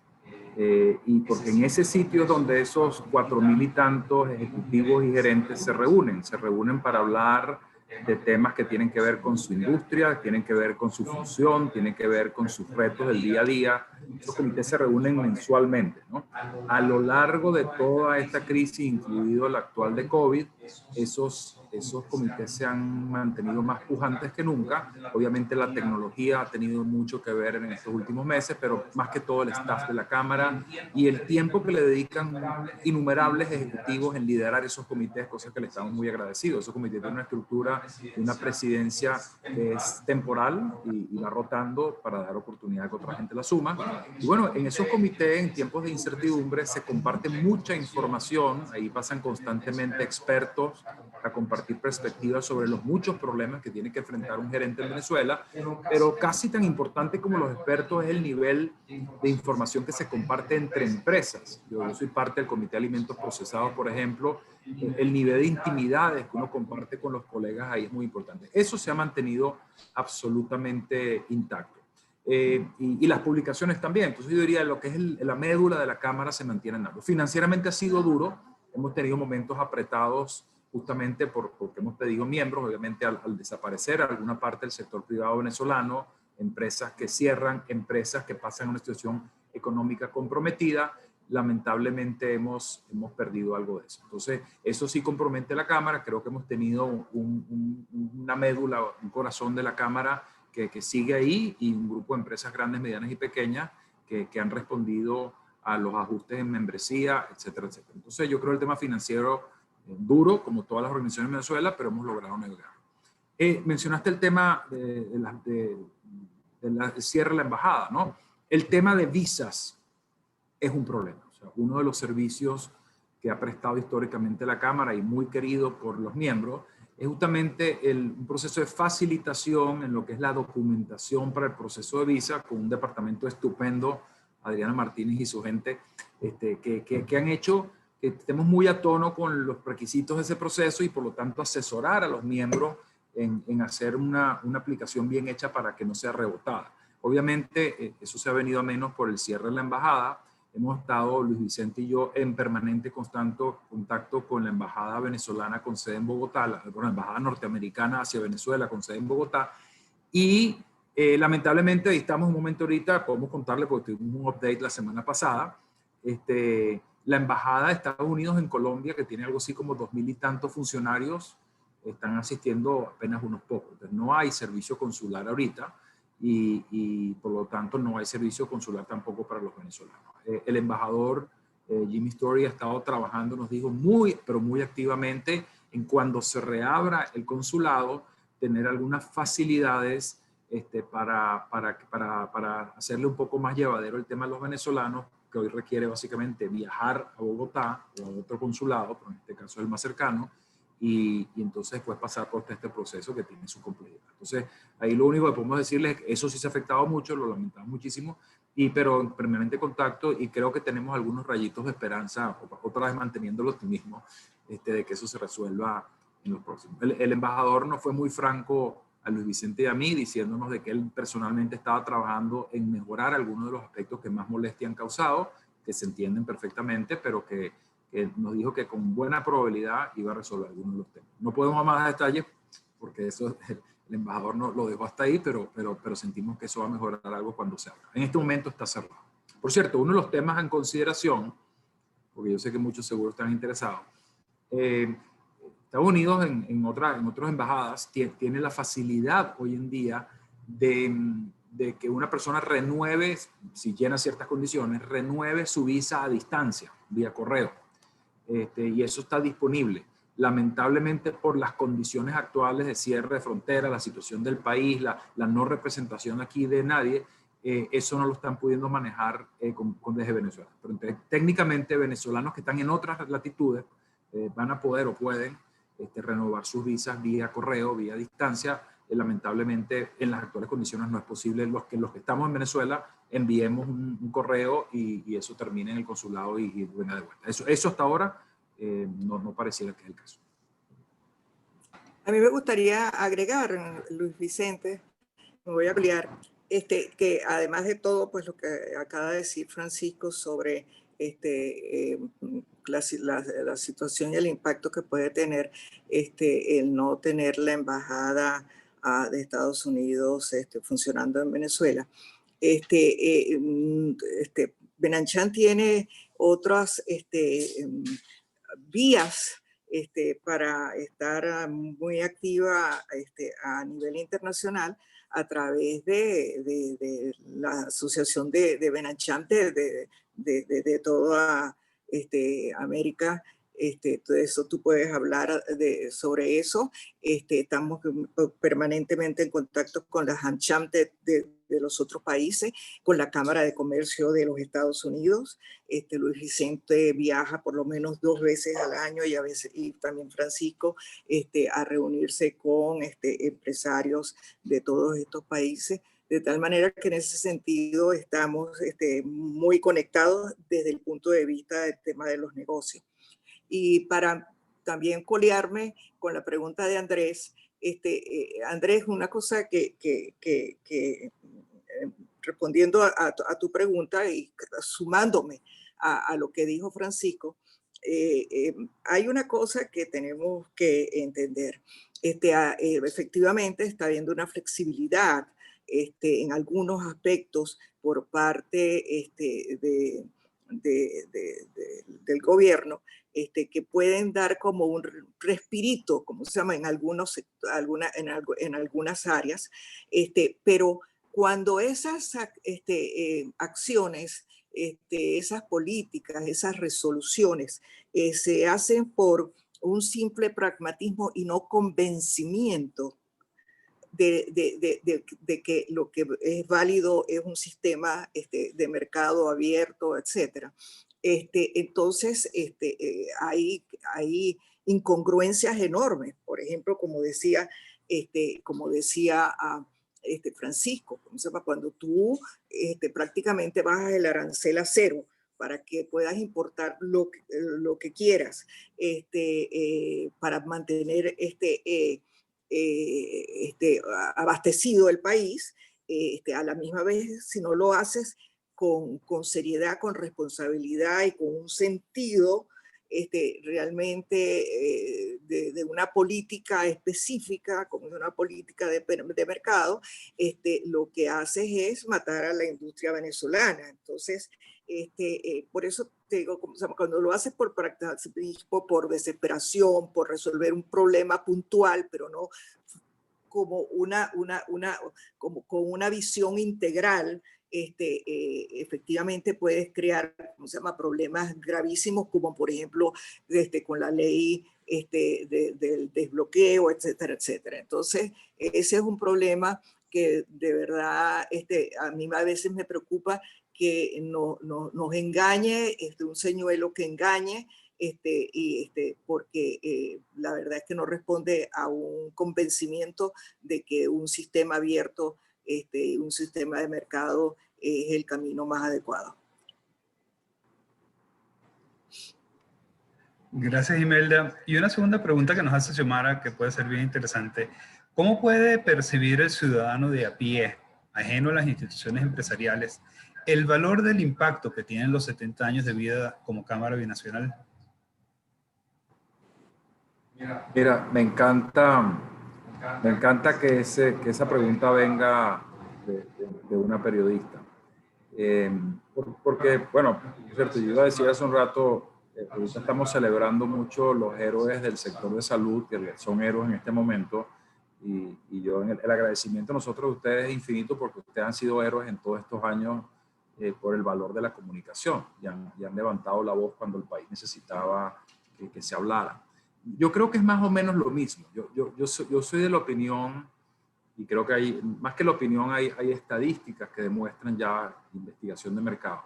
Y porque en ese sitio es donde esos 4.000 y tantos ejecutivos y gerentes se reúnen para hablar de temas que tienen que ver con su industria, tienen que ver con su función, tienen que ver con sus retos del día a día. Esos comités se reúnen mensualmente, ¿no? A lo largo de toda esta crisis, incluido la actual de COVID, esos comités se han mantenido más pujantes que nunca. Obviamente la tecnología ha tenido mucho que ver en estos últimos meses, pero más que todo el staff de la Cámara y el tiempo que le dedican innumerables ejecutivos en liderar esos comités, cosas que le estamos muy agradecidos. Esos comités tienen una estructura, una presidencia que es temporal y va rotando para dar oportunidad a que otra gente la suma. Y bueno, en esos comités, en tiempos de incertidumbre, se comparte mucha información. Ahí pasan constantemente expertos a compartir perspectivas sobre los muchos problemas que tiene que enfrentar un gerente en Venezuela, pero casi tan importante como los expertos es el nivel de información que se comparte entre empresas. Yo soy parte del Comité de Alimentos Procesados, por ejemplo. El nivel de intimidades que uno comparte con los colegas ahí es muy importante. Eso se ha mantenido absolutamente intacto. Y las publicaciones también. Entonces yo diría lo que es la médula de la Cámara se mantiene en algo. Financieramente ha sido duro. Hemos tenido momentos apretados justamente porque hemos pedido miembros, obviamente al desaparecer alguna parte del sector privado venezolano, empresas que cierran, empresas que pasan a una situación económica comprometida, lamentablemente hemos perdido algo de eso. Entonces, eso sí compromete a la Cámara. Creo que hemos tenido una médula, un corazón de la Cámara que sigue ahí y un grupo de empresas grandes, medianas y pequeñas que han respondido a los ajustes en membresía, etcétera, etcétera. Entonces, yo creo el tema financiero duro, como todas las organizaciones en Venezuela, pero hemos logrado negar. Mencionaste el tema del cierre de la embajada, ¿no? El tema de visas es un problema. O sea, uno de los servicios que ha prestado históricamente la Cámara y muy querido por los miembros es justamente un proceso de facilitación en lo que es la documentación para el proceso de visa, con un departamento estupendo, Adriana Martínez y su gente, que han hecho que estemos muy a tono con los requisitos de ese proceso y por lo tanto asesorar a los miembros en hacer una aplicación bien hecha para que no sea rebotada. Obviamente eso se ha venido a menos por el cierre de la embajada. Hemos estado, Luis Vicente y yo, en permanente contacto con la embajada venezolana con sede en Bogotá, la embajada norteamericana hacia Venezuela con sede en Bogotá. Y lamentablemente ahí estamos en un momento ahorita, podemos contarle porque tuvimos un update la semana pasada. La embajada de Estados Unidos en Colombia, que tiene algo así como 2000 y tantos funcionarios, están asistiendo apenas unos pocos. Entonces no hay servicio consular ahorita y por lo tanto no hay servicio consular tampoco para los venezolanos. El embajador Jimmy Story ha estado trabajando, nos dijo, pero muy activamente en cuando se reabra el consulado, tener algunas facilidades para hacerle un poco más llevadero el tema de los venezolanos, que hoy requiere básicamente viajar a Bogotá o a otro consulado, pero en este caso es el más cercano, y entonces después pasar por este proceso que tiene su complejidad. Entonces, ahí lo único que podemos decirles es que eso sí se ha afectado mucho, lo lamentamos muchísimo, pero en permanente contacto y creo que tenemos algunos rayitos de esperanza, otra vez manteniendo el optimismo de que eso se resuelva en los próximos. El embajador no fue muy franco a Luis Vicente y a mí, diciéndonos de que él personalmente estaba trabajando en mejorar algunos de los aspectos que más molestia han causado, que se entienden perfectamente, pero que nos dijo que con buena probabilidad iba a resolver algunos de los temas. No podemos más detalles porque eso el embajador no lo dejó hasta ahí, pero sentimos que eso va a mejorar algo cuando se abra. En este momento está cerrado. Por cierto, uno de los temas en consideración, porque yo sé que muchos seguro están interesados, Estados Unidos en otras embajadas tiene la facilidad hoy en día de que una persona renueve, si llena ciertas condiciones, renueve su visa a distancia, vía correo. Y eso está disponible. Lamentablemente por las condiciones actuales de cierre de frontera, la situación del país, la no representación aquí de nadie, eso no lo están pudiendo manejar desde Venezuela. Pero entonces, técnicamente venezolanos que están en otras latitudes van a poder o pueden renovar sus visas vía correo, vía distancia. Lamentablemente en las actuales condiciones no es posible los que estamos en Venezuela enviemos un correo y eso termine en el consulado y venga de vuelta. Eso hasta ahora no pareciera que es el caso. A mí me gustaría agregar, Luis Vicente, me voy a ampliar, que además de todo, pues lo que acaba de decir Francisco sobre la situación y el impacto que puede tener el no tener la embajada de Estados Unidos funcionando en Venezuela. Benanchan tiene otras vías para estar muy activa a nivel internacional a través de la asociación de Benancham de toda América. Todo eso tú puedes hablar sobre eso. Estamos permanentemente en contacto con la AmCham de los otros países, con la Cámara de Comercio de los Estados Unidos. Luis Vicente viaja por lo menos 2 veces al año y a veces, y también Francisco, a reunirse con empresarios de todos estos países. De tal manera que en ese sentido estamos muy conectados desde el punto de vista del tema de los negocios. Y para también colearme con la pregunta de Andrés, Andrés, una cosa respondiendo a tu pregunta y sumándome a lo que dijo Francisco, hay una cosa que tenemos que entender. Efectivamente está habiendo una flexibilidad en algunos aspectos por parte del gobierno, que pueden dar como un respirito, como se llama en algunas áreas, pero cuando esas acciones, esas políticas, esas resoluciones se hacen por un simple pragmatismo y no convencimiento de que lo que es válido es un sistema de mercado abierto, etcétera. Entonces, hay incongruencias enormes. Por ejemplo, como decía Francisco, cuando tú prácticamente bajas el arancel a cero para que puedas importar lo que quieras, para mantener abastecido el país, a la misma vez, si no lo haces con seriedad, con responsabilidad y con un sentido realmente de una política específica, como de una política de mercado, lo que haces es matar a la industria venezolana. Entonces, por eso te digo, cuando lo haces por pragmatismo, por desesperación, por resolver un problema puntual, pero no como como con una visión integral, efectivamente puedes crear, problemas gravísimos, como por ejemplo con la ley del desbloqueo, etcétera, etcétera. Entonces, ese es un problema que de verdad a mí a veces me preocupa, que nos engañe, un señuelo que engañe, porque la verdad es que no responde a un convencimiento de que un sistema abierto, un sistema de mercado es el camino más adecuado. Gracias, Imelda. Y una segunda pregunta que nos hace Xiomara, que puede ser bien interesante. ¿Cómo puede percibir el ciudadano de a pie, ajeno a las instituciones empresariales, el valor del impacto que tienen los 70 años de vida como Cámara Binacional? Mira, me encanta que esa pregunta venga de una periodista. Porque, bueno, cierto, yo iba a decir hace un rato, ahorita estamos celebrando mucho los héroes del sector de salud, que son héroes en este momento, y yo el agradecimiento a nosotros de ustedes es infinito, porque ustedes han sido héroes en todos estos años por el valor de la comunicación, y han levantado la voz cuando el país necesitaba que se hablara. Yo creo que es más o menos lo mismo. Yo soy de la opinión, y creo que hay, más que la opinión, hay estadísticas que demuestran ya, investigación de mercado,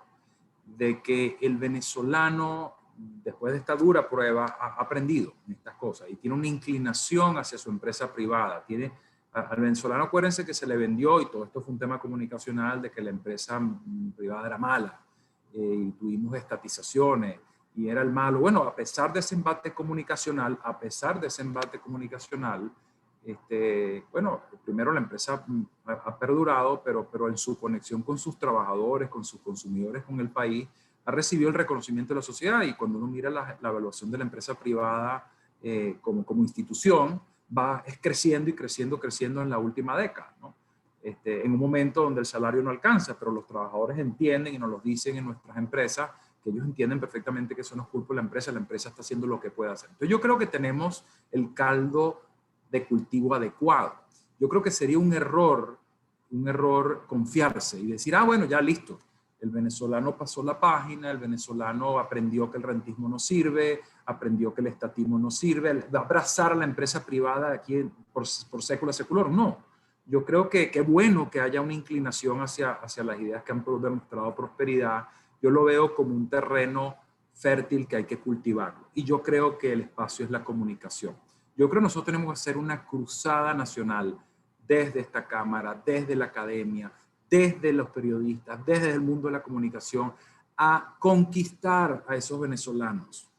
de que el venezolano, después de esta dura prueba, ha aprendido en estas cosas y tiene una inclinación hacia su empresa privada. Al venezolano, acuérdense que se le vendió, y todo esto fue un tema comunicacional, de que la empresa privada era mala, y tuvimos estatizaciones, y era el malo. Bueno, a pesar de ese embate comunicacional, bueno, primero la empresa ha perdurado, pero en su conexión con sus trabajadores, con sus consumidores, con el país, ha recibido el reconocimiento de la sociedad. Y cuando uno mira la evaluación de la empresa privada como institución, es creciendo y creciendo en la última década, ¿no? En un momento donde el salario no alcanza, pero los trabajadores entienden y nos lo dicen en nuestras empresas, que ellos entienden perfectamente que eso no es culpa de la empresa está haciendo lo que puede hacer. Entonces yo creo que tenemos el caldo de cultivo adecuado. Yo creo que sería un error confiarse y decir, ah, bueno, ya listo. El venezolano pasó la página, el venezolano aprendió que el rentismo no sirve, aprendió que el estatismo no sirve, va a abrazar a la empresa privada aquí por século secular. No, yo creo que es bueno que haya una inclinación hacia las ideas que han demostrado prosperidad. Yo lo veo como un terreno fértil que hay que cultivarlo. Y yo creo que el espacio es la comunicación. Yo creo que nosotros tenemos que hacer una cruzada nacional desde esta Cámara, desde la academia, desde los periodistas, desde el mundo de la comunicación, a conquistar a esos venezolanos.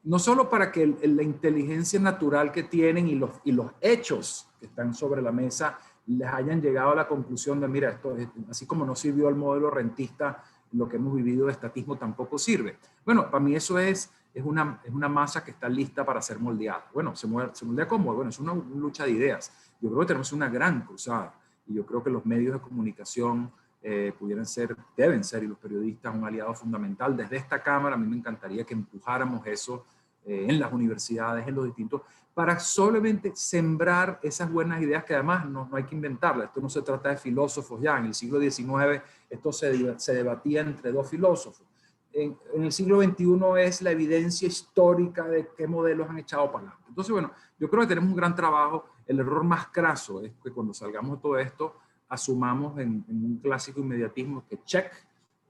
No solo para que la inteligencia natural que tienen y los hechos que están sobre la mesa les hayan llegado a la conclusión de, mira, esto es, así como no sirvió el modelo rentista, lo que hemos vivido de estatismo tampoco sirve. Bueno, para mí eso es una masa que está lista para ser moldeada. Bueno, ¿se moldea cómo? Bueno, es una lucha de ideas. Yo creo que tenemos una gran cruzada y yo creo que los medios de comunicación deben ser, y los periodistas, un aliado fundamental. Desde esta Cámara, a mí me encantaría que empujáramos eso en las universidades, en los distintos, para solamente sembrar esas buenas ideas que además no hay que inventarlas. Esto no se trata de filósofos ya. En el siglo XIX esto se debatía entre dos filósofos. En el siglo XXI es la evidencia histórica de qué modelos han echado para adelante. Entonces, bueno, yo creo que tenemos un gran trabajo. El error más craso es que cuando salgamos de todo esto, asumamos en un clásico inmediatismo que check,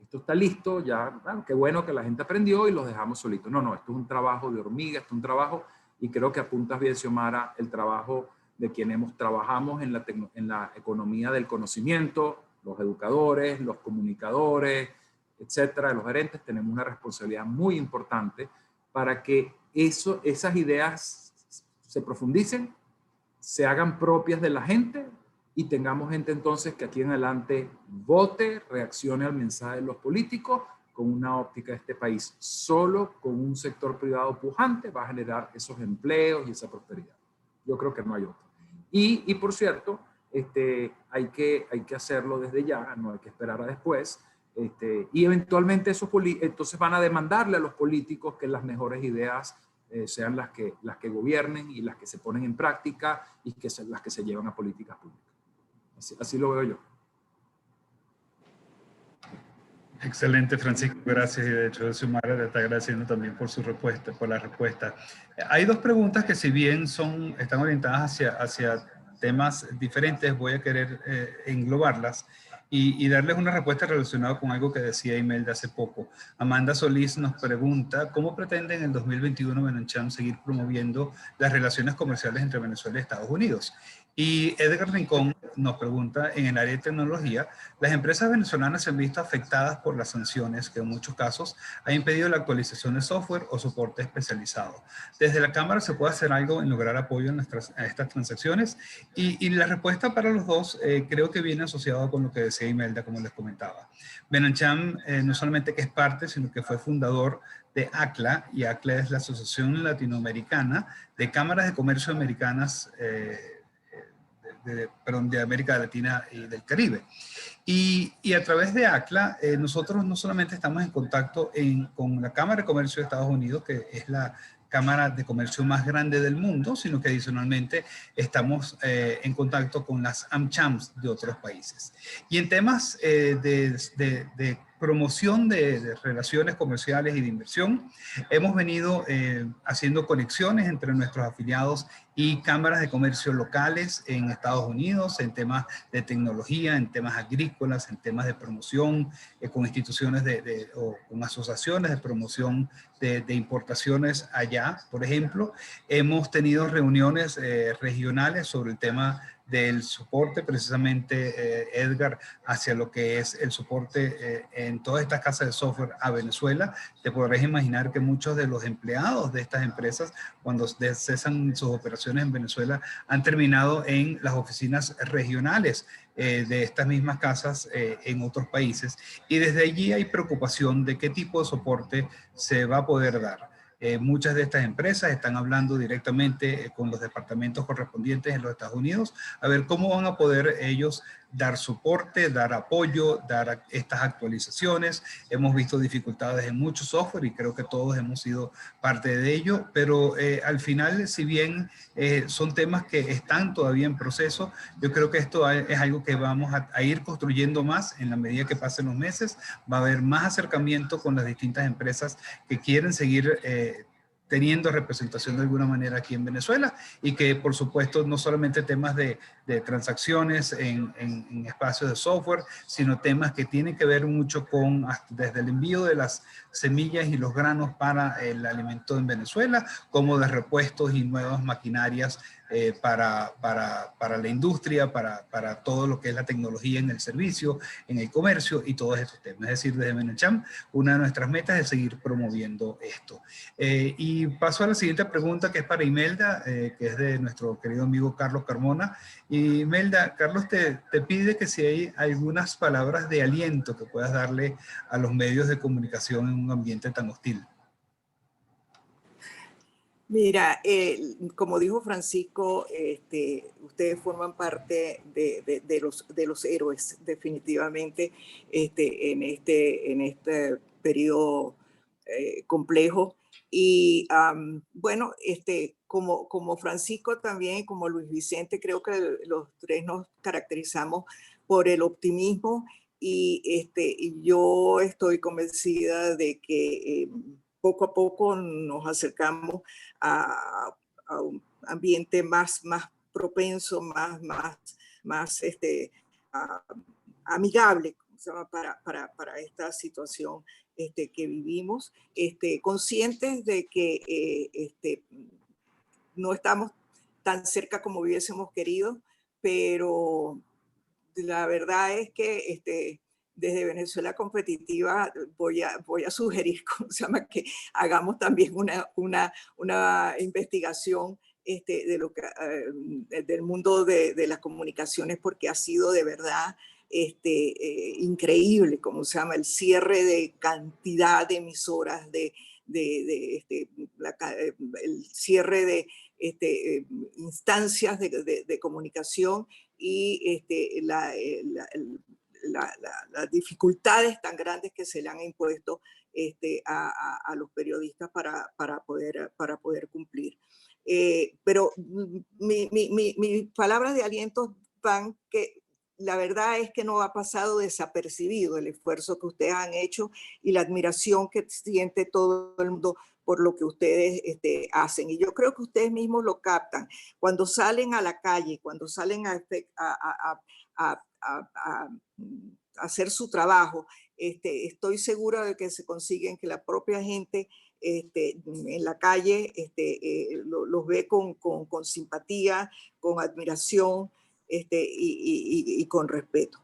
esto está listo, ya, bueno, qué bueno que la gente aprendió y los dejamos solitos. No, esto es un trabajo de hormiga, esto es un trabajo, y creo que apuntas bien, Xiomara, el trabajo de quienes trabajamos en la economía del conocimiento, los educadores, los comunicadores, etcétera, los gerentes, tenemos una responsabilidad muy importante para que esas ideas se profundicen, se hagan propias de la gente y tengamos gente entonces que aquí en adelante vote, reaccione al mensaje de los políticos con una óptica de este país. Solo con un sector privado pujante va a generar esos empleos y esa prosperidad. Yo creo que no hay otro. Y por cierto, hay que hacerlo desde ya, no hay que esperar a después. Y eventualmente entonces van a demandarle a los políticos que las mejores ideas sean las que gobiernen y las que se ponen en práctica y las que se llevan a políticas públicas. Así lo veo yo. Excelente, Francisco, gracias. Y de hecho, Xiomara le está agradeciendo también por su respuesta, por la respuesta. Hay dos preguntas que si bien están orientadas hacia temas diferentes, voy a querer englobarlas y darles una respuesta relacionada con algo que decía Imelda hace poco. Amanda Solís nos pregunta, ¿cómo pretende en el 2021 Benancham seguir promoviendo las relaciones comerciales entre Venezuela y Estados Unidos? Y Edgar Rincón nos pregunta, en el área de tecnología, las empresas venezolanas se han visto afectadas por las sanciones que en muchos casos han impedido la actualización de software o soporte especializado. Desde la Cámara se puede hacer algo en lograr apoyo a estas transacciones y la respuesta para los dos creo que viene asociada con lo que decía Imelda, como les comentaba. Benancham no solamente que es parte, sino que fue fundador de ACLA, y ACLA es la Asociación Latinoamericana de Cámaras de Comercio Americanas, de América Latina y del Caribe. Y a través de ACLA, nosotros no solamente estamos en contacto con la Cámara de Comercio de Estados Unidos, que es la cámara de comercio más grande del mundo, sino que adicionalmente estamos en contacto con las AmChams de otros países. Y en temas de promoción de relaciones comerciales y de inversión, hemos venido haciendo conexiones entre nuestros afiliados y cámaras de comercio locales en Estados Unidos, en temas de tecnología, en temas agrícolas, en temas de promoción, con instituciones o con asociaciones de promoción de importaciones allá. Por ejemplo, hemos tenido reuniones regionales sobre el tema del soporte, precisamente Edgar, hacia lo que es el soporte en todas estas casas de software a Venezuela. Te podrás imaginar que muchos de los empleados de estas empresas, cuando cesan sus operaciones en Venezuela, han terminado en las oficinas regionales de estas mismas casas en otros países. Y desde allí hay preocupación de qué tipo de soporte se va a poder dar. Muchas de estas empresas están hablando directamente con los departamentos correspondientes en los Estados Unidos a ver cómo van a poder ellos dar soporte, dar apoyo, dar estas actualizaciones. Hemos visto dificultades en mucho software y creo que todos hemos sido parte de ello, pero al final, si bien son temas que están todavía en proceso, yo creo que esto es algo que vamos a ir construyendo más en la medida que pasen los meses. Va a haber más acercamiento con las distintas empresas que quieren seguir teniendo representación de alguna manera aquí en Venezuela, y que por supuesto no solamente temas de transacciones en espacios de software, sino temas que tienen que ver mucho con desde el envío de las semillas y los granos para el alimento en Venezuela, como de repuestos y nuevas maquinarias para la industria, para todo lo que es la tecnología en el servicio, en el comercio y todos estos temas. Es decir, desde Benancham, una de nuestras metas es seguir promoviendo esto. Y paso a la siguiente pregunta, que es para Imelda, que es de nuestro querido amigo Carlos Carmona. Y Imelda, Carlos te pide que si hay algunas palabras de aliento que puedas darle a los medios de comunicación en un ambiente tan hostil. Mira, como dijo Francisco, ustedes forman parte de los héroes, definitivamente, en este periodo complejo. Y bueno, como Francisco también, como Luis Vicente, creo que los tres nos caracterizamos por el optimismo, y yo estoy convencida de que poco a poco nos acercamos a un ambiente más propenso, más amigable para esta situación que vivimos, conscientes de que no estamos tan cerca como hubiésemos querido, pero la verdad es que desde Venezuela Competitiva voy a sugerir, ¿cómo se llama?, que hagamos también una investigación de lo que, del mundo de las comunicaciones, porque ha sido de verdad increíble, ¿cómo se llama?, el cierre de cantidad de emisoras, el cierre de instancias de comunicación, y las dificultades tan grandes que se le han impuesto a los periodistas para poder cumplir. Pero mis palabras de aliento van que la verdad es que no ha pasado desapercibido el esfuerzo que ustedes han hecho y la admiración que siente todo el mundo por lo que ustedes hacen. Y yo creo que ustedes mismos lo captan. Cuando salen a la calle, cuando salen a hacer su trabajo, estoy segura de que se consiguen, que la propia gente en la calle los ve con simpatía, con admiración y con respeto.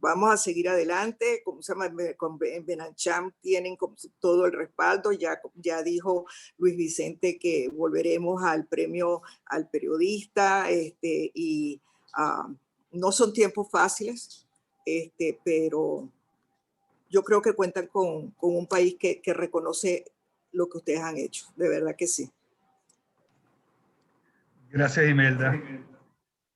Vamos a seguir adelante. Como se llama, con Benancham tienen todo el respaldo. Ya dijo Luis Vicente que volveremos al premio al periodista, y no son tiempos fáciles, pero yo creo que cuentan con un país que reconoce lo que ustedes han hecho. De verdad que sí. Gracias, Imelda.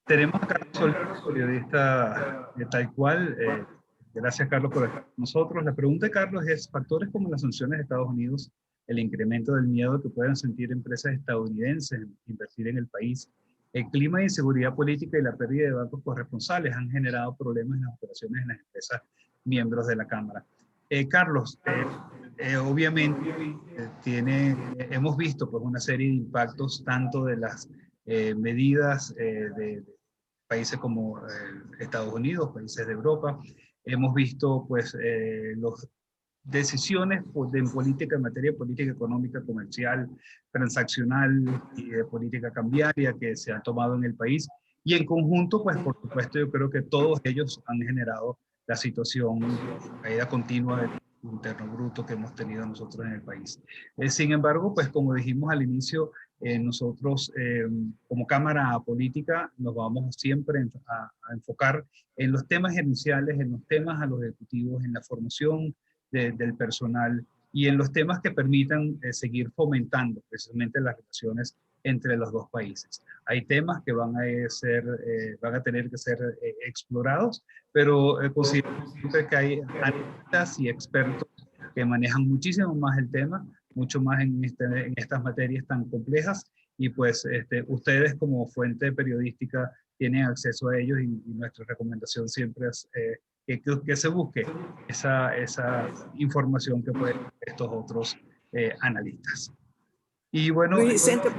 Tenemos a Carlos Soler, periodista de Tal Cual. Gracias, Carlos, por estar con nosotros. La pregunta de Carlos es: factores como las sanciones de Estados Unidos, el incremento del miedo que puedan sentir empresas estadounidenses en invertir en el país, el clima de inseguridad política y la pérdida de bancos corresponsales han generado problemas en las operaciones en las empresas miembros de la Cámara. Carlos, obviamente hemos visto pues, una serie de impactos tanto de las medidas de países como Estados Unidos, países de Europa. Hemos visto pues las decisiones en política, en materia de política económica, comercial, transaccional y de política cambiaria que se han tomado en el país. Y en conjunto, pues por supuesto, yo creo que todos ellos han generado la situación de caída continua del interno bruto que hemos tenido nosotros en el país. Sin embargo, pues como dijimos al inicio, nosotros como Cámara Política nos vamos siempre a enfocar en los temas gerenciales, en los temas a los ejecutivos, en la formación del personal y en los temas que permitan seguir fomentando precisamente las relaciones entre los dos países. Hay temas que van a tener que ser explorados, pero considero que hay analistas y expertos que manejan muchísimo más el tema, mucho más en estas materias tan complejas, y pues ustedes como fuente periodística tienen acceso a ellos, y nuestra recomendación siempre es que se busque esa información que pueden estos otros analistas. Y bueno, Luis Vicente,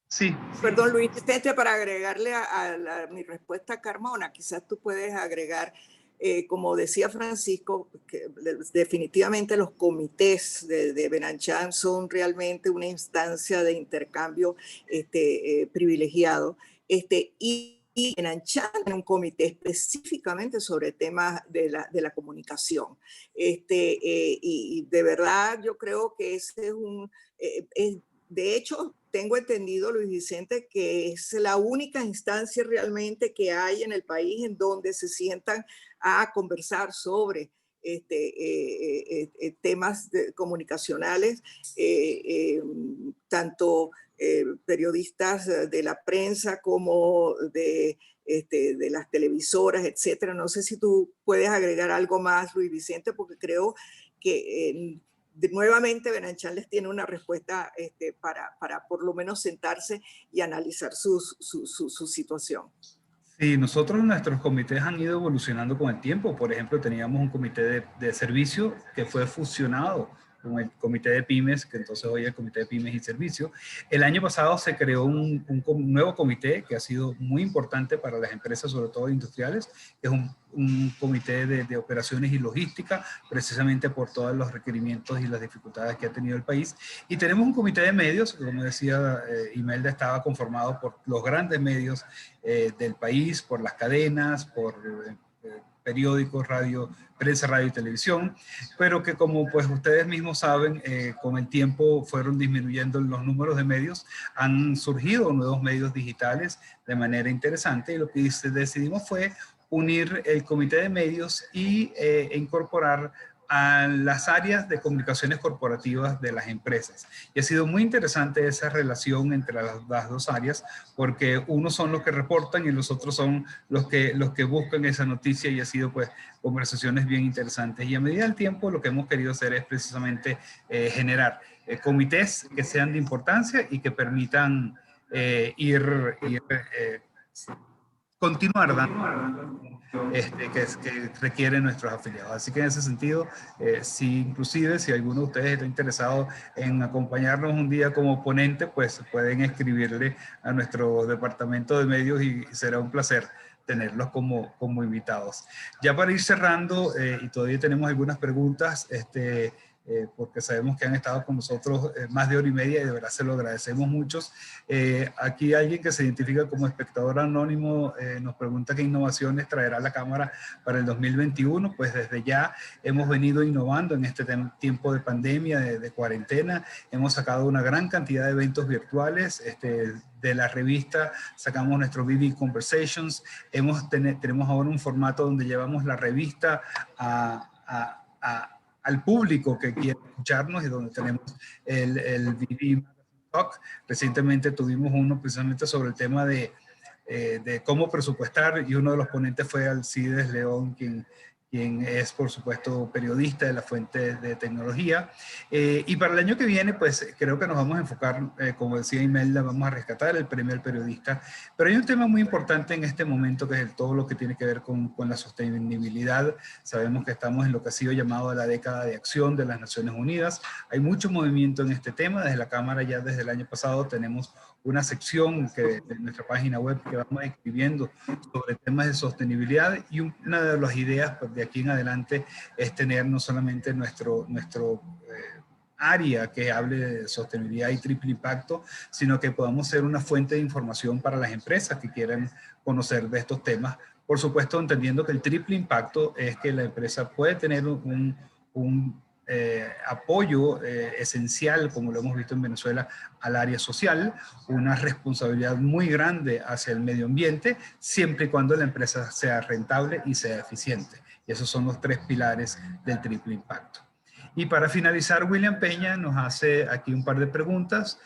sí. perdón, Luis Vicente, para agregarle mi respuesta a Carmona, quizás tú puedes agregar, como decía Francisco, que definitivamente los comités de Benanchan son realmente una instancia de intercambio privilegiado. Y Benanchan tiene un comité específicamente sobre temas de la comunicación. Y de verdad yo creo que ese es de hecho, tengo entendido, Luis Vicente, que es la única instancia realmente que hay en el país en donde se sientan a conversar sobre temas comunicacionales, tanto periodistas de la prensa como de las televisoras, etcétera. No sé si tú puedes agregar algo más, Luis Vicente, porque creo que nuevamente Benanchan les tiene una respuesta para por lo menos sentarse y analizar su situación. Sí, nosotros nuestros comités han ido evolucionando con el tiempo. Por ejemplo, teníamos un comité de servicio que fue fusionado con el comité de pymes, que entonces hoy es el comité de pymes y servicio. El año pasado se creó un nuevo comité que ha sido muy importante para las empresas, sobre todo industriales, que es un comité de operaciones y logística, precisamente por todos los requerimientos y las dificultades que ha tenido el país. Y tenemos un comité de medios, que como decía Imelda, estaba conformado por los grandes medios del país, por las cadenas, por periódicos, prensa, radio y televisión, pero que como pues ustedes mismos saben, con el tiempo fueron disminuyendo los números de medios, han surgido nuevos medios digitales de manera interesante, y lo que decidimos fue unir el comité de medios y incorporar a las áreas de comunicaciones corporativas de las empresas. Y ha sido muy interesante esa relación entre las dos áreas, porque unos son los que reportan y los otros son los que buscan esa noticia, y ha sido pues conversaciones bien interesantes. Y a medida del tiempo lo que hemos querido hacer es precisamente generar comités que sean de importancia y que permitan continuar dando que requieren nuestros afiliados. Así que en ese sentido, inclusive si alguno de ustedes está interesado en acompañarnos un día como ponente, pues pueden escribirle a nuestro departamento de medios y será un placer tenerlos como invitados. Ya para ir cerrando, y todavía tenemos algunas preguntas, porque sabemos que han estado con nosotros más de hora y media, y de verdad se lo agradecemos muchos. Aquí alguien que se identifica como espectador anónimo nos pregunta qué innovaciones traerá la Cámara para el 2021. Pues desde ya hemos venido innovando en este tiempo de pandemia, de cuarentena. Hemos sacado una gran cantidad de eventos virtuales. De la revista sacamos nuestro BB Conversations. Tenemos ahora un formato donde llevamos la revista al público que quiere escucharnos, y donde tenemos el BB Talk. Recientemente tuvimos uno precisamente sobre el tema de cómo presupuestar, y uno de los ponentes fue Alcides León, quien es, por supuesto, periodista de la Fuente de Tecnología. Y para el año que viene, pues creo que nos vamos a enfocar, como decía Imelda, vamos a rescatar el premio al periodista. Pero hay un tema muy importante en este momento, que es todo lo que tiene que ver con la sostenibilidad. Sabemos que estamos en lo que ha sido llamado la década de acción de las Naciones Unidas. Hay mucho movimiento en este tema. Desde la Cámara, ya desde el año pasado, tenemos una sección en nuestra página web que vamos escribiendo sobre temas de sostenibilidad, y una de las ideas pues, de aquí en adelante es tener no solamente nuestro área que hable de sostenibilidad y triple impacto, sino que podamos ser una fuente de información para las empresas que quieran conocer de estos temas. Por supuesto, entendiendo que el triple impacto es que la empresa puede tener un apoyo esencial, como lo hemos visto en Venezuela, al área social, una responsabilidad muy grande hacia el medio ambiente, siempre y cuando la empresa sea rentable y sea eficiente. Y esos son los tres pilares del triple impacto. Y para finalizar, William Peña nos hace aquí un par de preguntas.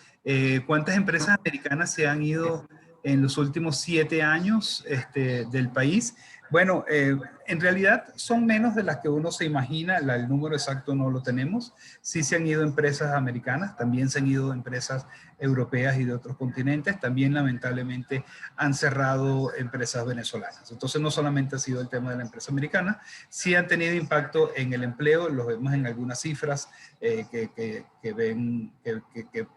¿Cuántas empresas americanas se han ido en los últimos 7 años del país? Bueno, en realidad son menos de las que uno se imagina, el número exacto no lo tenemos. Sí se han ido empresas americanas, también se han ido empresas europeas y de otros continentes, también lamentablemente han cerrado empresas venezolanas. Entonces no solamente ha sido el tema de la empresa americana, sí han tenido impacto en el empleo, lo vemos en algunas cifras que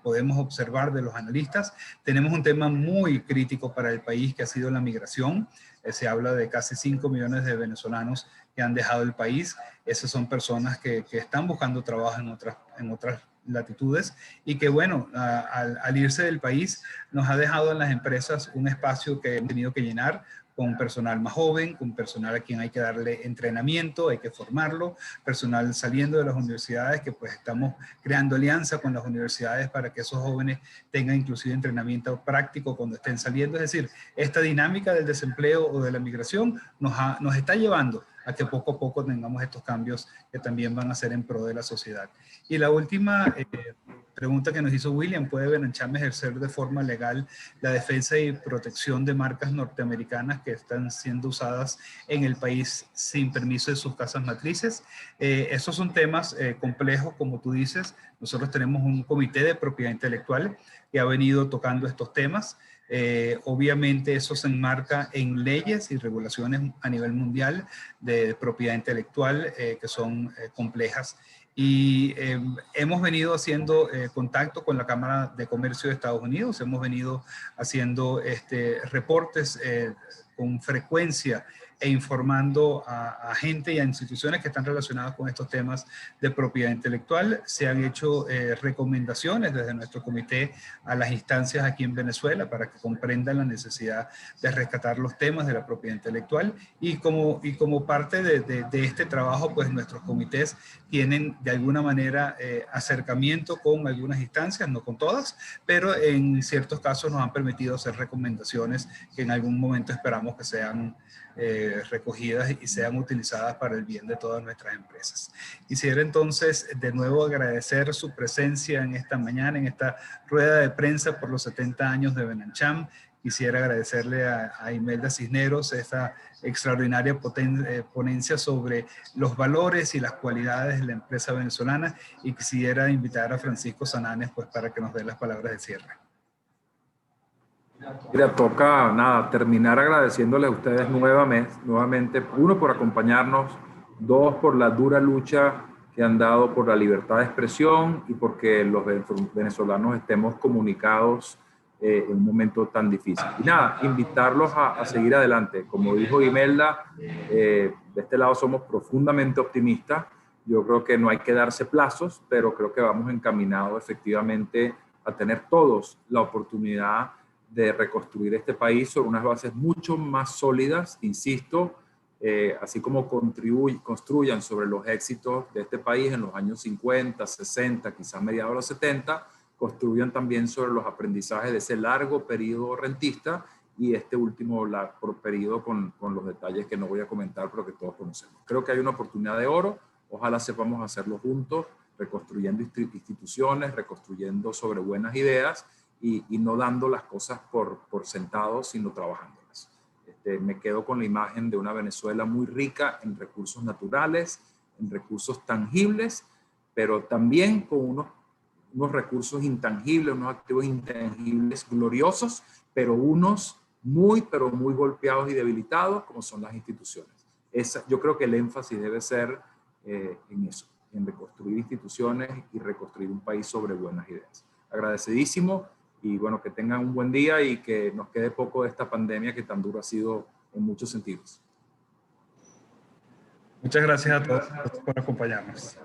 podemos observar de los analistas. Tenemos un tema muy crítico para el país que ha sido la migración. Se habla de casi 5 millones de venezolanos que han dejado el país. Esas son personas que están buscando trabajo en otras latitudes y que, bueno, al irse del país nos ha dejado en las empresas un espacio que han tenido que llenar con personal más joven, con personal a quien hay que darle entrenamiento, hay que formarlo, personal saliendo de las universidades, que pues estamos creando alianza con las universidades para que esos jóvenes tengan inclusive entrenamiento práctico cuando estén saliendo. Es decir, esta dinámica del desempleo o de la migración nos está llevando a que poco a poco tengamos estos cambios que también van a ser en pro de la sociedad. Y la última pregunta que nos hizo William: ¿puede Benancham ejercer de forma legal la defensa y protección de marcas norteamericanas que están siendo usadas en el país sin permiso de sus casas matrices? Esos son temas complejos, como tú dices. Nosotros tenemos un comité de propiedad intelectual que ha venido tocando estos temas. Obviamente eso se enmarca en leyes y regulaciones a nivel mundial de propiedad intelectual que son complejas. Y hemos venido haciendo contacto con la Cámara de Comercio de Estados Unidos, hemos venido haciendo reportes con frecuencia e informando a gente y a instituciones que están relacionadas con estos temas de propiedad intelectual. Se han hecho recomendaciones desde nuestro comité a las instancias aquí en Venezuela para que comprendan la necesidad de rescatar los temas de la propiedad intelectual, y como parte de este trabajo, pues nuestros comités tienen de alguna manera acercamiento con algunas instancias, no con todas, pero en ciertos casos nos han permitido hacer recomendaciones que en algún momento esperamos que sean recogidas y sean utilizadas para el bien de todas nuestras empresas. Quisiera entonces de nuevo agradecer su presencia en esta mañana, en esta rueda de prensa por los 70 años de Benancham. Quisiera agradecerle a Imelda Cisneros esta extraordinaria ponencia sobre los valores y las cualidades de la empresa venezolana, y quisiera invitar a Francisco Sananes pues para que nos dé las palabras de cierre. Mira, toca nada, terminar agradeciéndoles a ustedes nuevamente, uno, por acompañarnos, dos, por la dura lucha que han dado por la libertad de expresión y porque los venezolanos estemos comunicados en un momento tan difícil. Y nada, invitarlos a seguir adelante. Como dijo Imelda, de este lado somos profundamente optimistas. Yo creo que no hay que darse plazos, pero creo que vamos encaminados efectivamente a tener todos la oportunidad de reconstruir este país sobre unas bases mucho más sólidas, insisto, así como construyan sobre los éxitos de este país en los años 50, 60, quizás mediados de los 70, construyan también sobre los aprendizajes de ese largo periodo rentista y este último periodo con los detalles que no voy a comentar, pero que todos conocemos. Creo que hay una oportunidad de oro, ojalá sepamos hacerlo juntos, reconstruyendo instituciones, reconstruyendo sobre buenas ideas, y no dando las cosas por sentado, sino trabajándolas. Me quedo con la imagen de una Venezuela muy rica en recursos naturales, en recursos tangibles, pero también con unos recursos intangibles, unos activos intangibles gloriosos, pero unos pero muy golpeados y debilitados, como son las instituciones. Yo creo que el énfasis debe ser en eso, en reconstruir instituciones y reconstruir un país sobre buenas ideas. Agradecidísimo. Y bueno, que tengan un buen día y que nos quede poco de esta pandemia que tan duro ha sido en muchos sentidos. Muchas gracias a todos por acompañarnos.